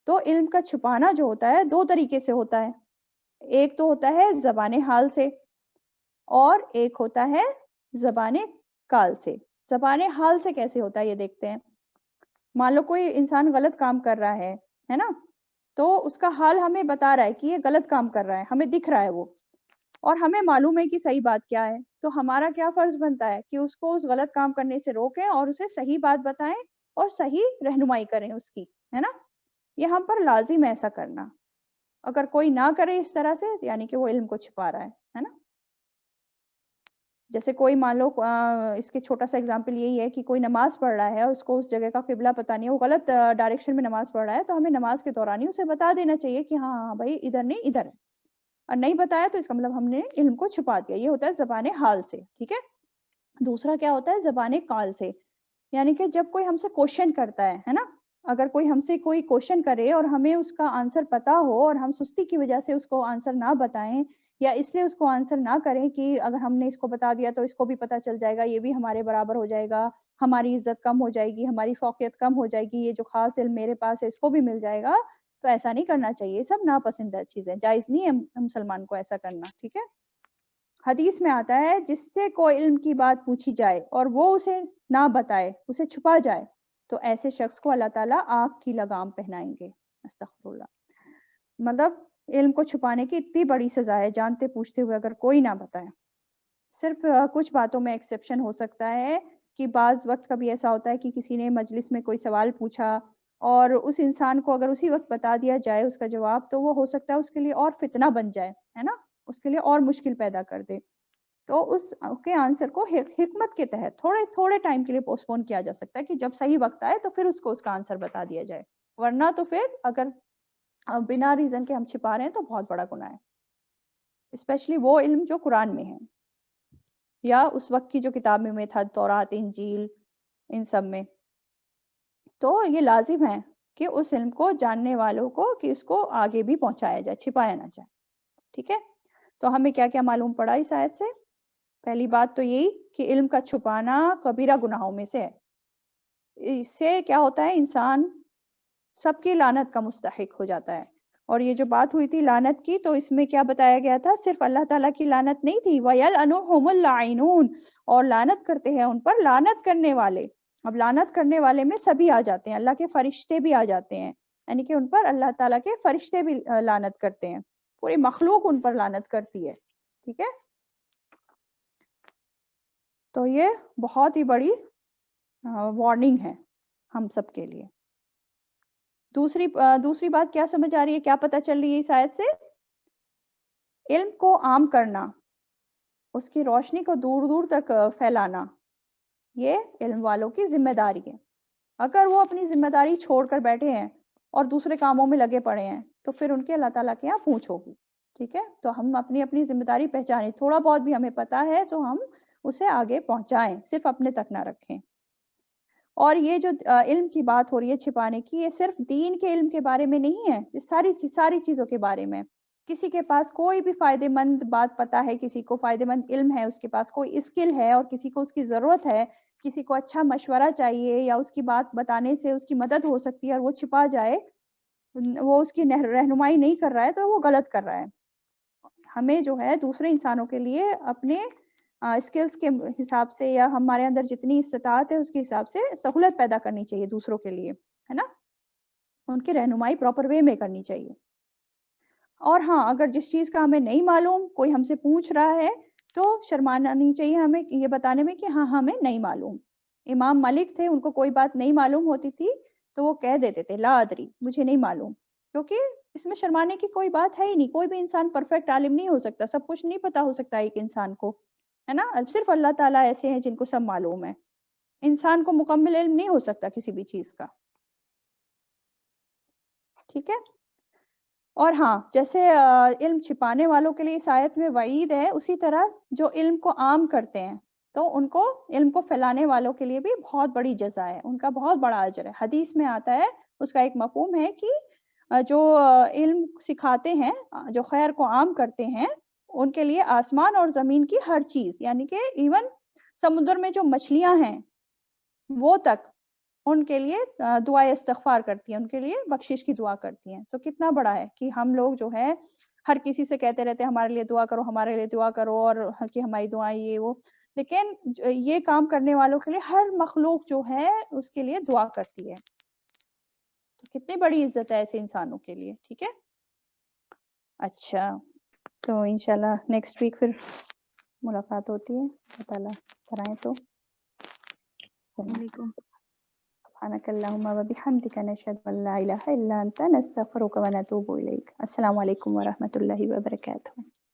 تو علم کا چھپانا جو ہوتا ہے دو طریقے سے ہوتا ہے، ایک تو ہوتا ہے زبان حال سے، اور ایک ہوتا ہے زبان کال سے۔ زبان حال سے کیسے ہوتا ہے یہ دیکھتے ہیں۔ مان لو کوئی انسان غلط کام کر رہا ہے نا، تو اس کا حال ہمیں بتا رہا ہے کہ یہ غلط کام کر رہا ہے، ہمیں دکھ رہا ہے وہ، اور ہمیں معلوم ہے کہ صحیح بات کیا ہے۔ تو ہمارا کیا فرض بنتا ہے کہ اس کو اس غلط کام کرنے سے روکیں اور اسے صحیح بات بتائیں اور صحیح رہنمائی کریں اس کی، ہے نا۔ یہ ہم پر لازم ہے ایسا کرنا۔ اگر کوئی نہ کرے اس طرح سے یعنی کہ وہ علم کو چھپا رہا ہے نا۔ جیسے کوئی مان لو، اس کے چھوٹا سا اگزامپل یہی ہے کہ کوئی نماز پڑھ رہا ہے، اس کو اس جگہ کا قبلہ پتہ نہیں ہے، وہ غلط ڈائریکشن میں نماز پڑھ رہا ہے، تو ہمیں نماز کے دوران ہی اسے بتا دینا چاہیے کہ ہاں بھائی ادھر نہیں ادھر ہے، اور نہیں بتایا تو اس کا مطلب ہم نے علم کو چھپا دیا۔ یہ ہوتا ہے زبان حال سے، ٹھیک ہے۔ دوسرا کیا ہوتا ہے؟ زبان قال سے، یعنی کہ جب کوئی ہم سے کوشچن کرتا ہے نا، اگر کوئی ہم سے کوئی کوشچن کرے اور ہمیں اس کا آنسر پتا ہو اور ہم سستی کی وجہ سے اس کو آنسر نہ بتائیں، یا اس لیے اس کو آنسر نہ کریں کہ اگر ہم نے اس کو بتا دیا تو اس کو بھی پتا چل جائے گا، یہ بھی ہمارے برابر ہو جائے گا، ہماری عزت کم ہو جائے گی، ہماری فوقیت کم ہو جائے گی، یہ جو خاص علم میرے پاس ہے اس کو بھی مل جائے گا، تو ایسا نہیں کرنا چاہیے۔ سب ناپسندہ چیزیں، جائز نہیں ہے مسلمان کو ایسا کرنا، ٹھیک ہے۔ حدیث میں آتا ہے جس سے کوئی علم کی بات پوچھی جائے اور وہ اسے نہ بتائے، اسے چھپا جائے، تو ایسے شخص کو اللہ تعالیٰ آگ کی لگام پہنائیں گے۔ استغفر اللہ۔ مطلب علم کو چھپانے کی اتنی بڑی سزا ہے، جانتے پوچھتے ہوئے اگر کوئی نہ بتائے۔ صرف کچھ باتوں میں ایکسیپشن ہو سکتا ہے کہ بعض وقت کبھی ایسا ہوتا ہے کہ کسی نے مجلس میں کوئی سوال پوچھا اور اس انسان کو اگر اسی وقت بتا دیا جائے اس کا جواب تو وہ ہو سکتا ہے اس کے لیے اور فتنہ بن جائے، ہے نا، اس کے لیے اور مشکل پیدا کر دے. تو اس کے آنسر کو حکمت کے تحت تھوڑے ٹائم کے لیے پوسٹ پون کیا جا سکتا ہے کہ جب صحیح وقت آئے تو پھر اس کو اس کا آنسر بتا دیا جائے. ورنہ تو پھر اگر بنا ریزن کے ہم چھپا رہے ہیں تو بہت بڑا گناہ ہے، اسپیشلی وہ علم جو قرآن میں ہے یا اس وقت کی جو کتابیں میں تھا، تورات، انجیل، ان سب میں. تو یہ لازم ہے کہ اس علم کو جاننے والوں کو کہ اس کو آگے بھی پہنچایا جائے، چھپایا نہ جائے. ٹھیک ہے، تو ہمیں کیا کیا معلوم پڑا اس آیت سے؟ پہلی بات تو یہی کہ علم کا چھپانا کبیرہ گناہوں میں سے ہے. اس سے کیا ہوتا ہے، انسان سب کی لعنت کا مستحق ہو جاتا ہے. اور یہ جو بات ہوئی تھی لعنت کی، تو اس میں کیا بتایا گیا تھا؟ صرف اللہ تعالیٰ کی لعنت نہیں تھی، وَيَلْعَنُهُمُ اللَّاعِنُونَ، اور لعنت کرتے ہیں ان پر لعنت کرنے والے. اب لعنت کرنے والے میں سبھی آ جاتے ہیں، اللہ کے فرشتے بھی آ جاتے ہیں، یعنی کہ ان پر اللہ تعالیٰ کے فرشتے بھی لعنت کرتے ہیں، پوری مخلوق ان پر لعنت کرتی ہے. ٹھیک ہے، تو یہ بہت ہی بڑی وارننگ ہے ہم سب کے لیے. دوسری بات کیا سمجھ آ رہی ہے، کیا پتہ چل رہی ہے اس آیت سے؟ علم کو عام کرنا، اس کی روشنی کو دور دور تک پھیلانا، یہ علم والوں کی ذمہ داری ہے. اگر وہ اپنی ذمہ داری چھوڑ کر بیٹھے ہیں اور دوسرے کاموں میں لگے پڑے ہیں تو پھر ان کے اللہ تعالیٰ کے یہاں پوچھ ہوگی. ٹھیک ہے، تو ہم اپنی ذمہ داری پہچانیں، تھوڑا بہت بھی ہمیں پتا ہے تو ہم اسے آگے پہنچائیں، صرف اپنے تک نہ رکھیں. اور یہ جو علم کی بات ہو رہی ہے چھپانے کی، یہ صرف دین کے علم کے بارے میں نہیں ہے، یہ ساری چیزوں کے بارے میں. کسی کے پاس کوئی بھی فائدے مند بات پتا ہے، کسی کو فائدے مند علم ہے، اس کے پاس کوئی اسکل ہے اور کسی کو اس کی ضرورت ہے، کسی کو اچھا مشورہ چاہیے یا اس کی بات بتانے سے اس کی مدد ہو سکتی ہے اور وہ چھپا جائے، وہ اس کی رہنمائی نہیں کر رہا ہے تو وہ غلط کر رہا ہے. ہمیں جو ہے دوسرے انسانوں کے لیے اپنے اسکلز کے حساب سے یا ہمارے اندر جتنی استطاعت ہے اس کے حساب سے سہولت پیدا کرنی چاہیے دوسروں کے لیے، ہے نا، ان کی رہنمائی پراپر وے میں کرنی چاہیے. اور ہاں، اگر جس چیز کا ہمیں نہیں معلوم کوئی ہم سے پوچھ رہا ہے تو شرمانا نہیں چاہیے ہمیں یہ بتانے میں کہ ہاں ہمیں نہیں معلوم. امام مالک تھے، ان کو کوئی بات نہیں معلوم ہوتی تھی تو وہ کہہ دیتے تھے لا ادری، مجھے نہیں معلوم، کیونکہ اس میں شرمانے کی کوئی بات ہے ہی نہیں. کوئی بھی انسان پرفیکٹ عالم نہیں ہو سکتا، سب کچھ نہیں پتا ہو سکتا ایک انسان کو، ہے نا. صرف اللہ تعالیٰ ایسے ہیں جن کو سب معلوم ہے. انسان کو مکمل علم نہیں ہو سکتا کسی بھی چیز کا. ٹھیک ہے، اور ہاں جیسے علم چھپانے والوں کے لیے اس آیت میں وعید ہے، اسی طرح جو علم کو عام کرتے ہیں تو ان کو علم کو پھیلانے والوں کے لیے بھی بہت بڑی جزا ہے، ان کا بہت بڑا اجر ہے. حدیث میں آتا ہے، اس کا ایک مفہوم ہے کہ جو علم سکھاتے ہیں، جو خیر کو عام کرتے ہیں، ان کے لیے آسمان اور زمین کی ہر چیز، یعنی کہ ایون سمندر میں جو مچھلیاں ہیں وہ تک ان کے لیے دعائے استغفار کرتی ہیں، ان کے لیے بخشش کی دعا کرتی ہیں. تو کتنا بڑا ہے کہ ہم لوگ جو ہے ہر کسی سے کہتے رہتے ہیں ہمارے لیے دعا کرو، ہمارے لیے دعا کرو، اور کہ ہماری دعائیں یہ وہ، لیکن یہ کام کرنے والوں کے لیے ہر مخلوق جو ہے اس کے لیے دعا کرتی ہے. تو کتنی بڑی عزت ہے ایسے انسانوں کے لیے. ٹھیک ہے، اچھا، تو انشاءاللہ نیکسٹ ویک پھر ملاقات ہوتی ہے، اللہ تعالیٰ کرائیں تو. علیکم. سبحانك اللهم وبحمدك نشهد أن لا إله إلا أنت نستغفرك ونتوب إليك. السلام عليكم ورحمة الله وبركاته.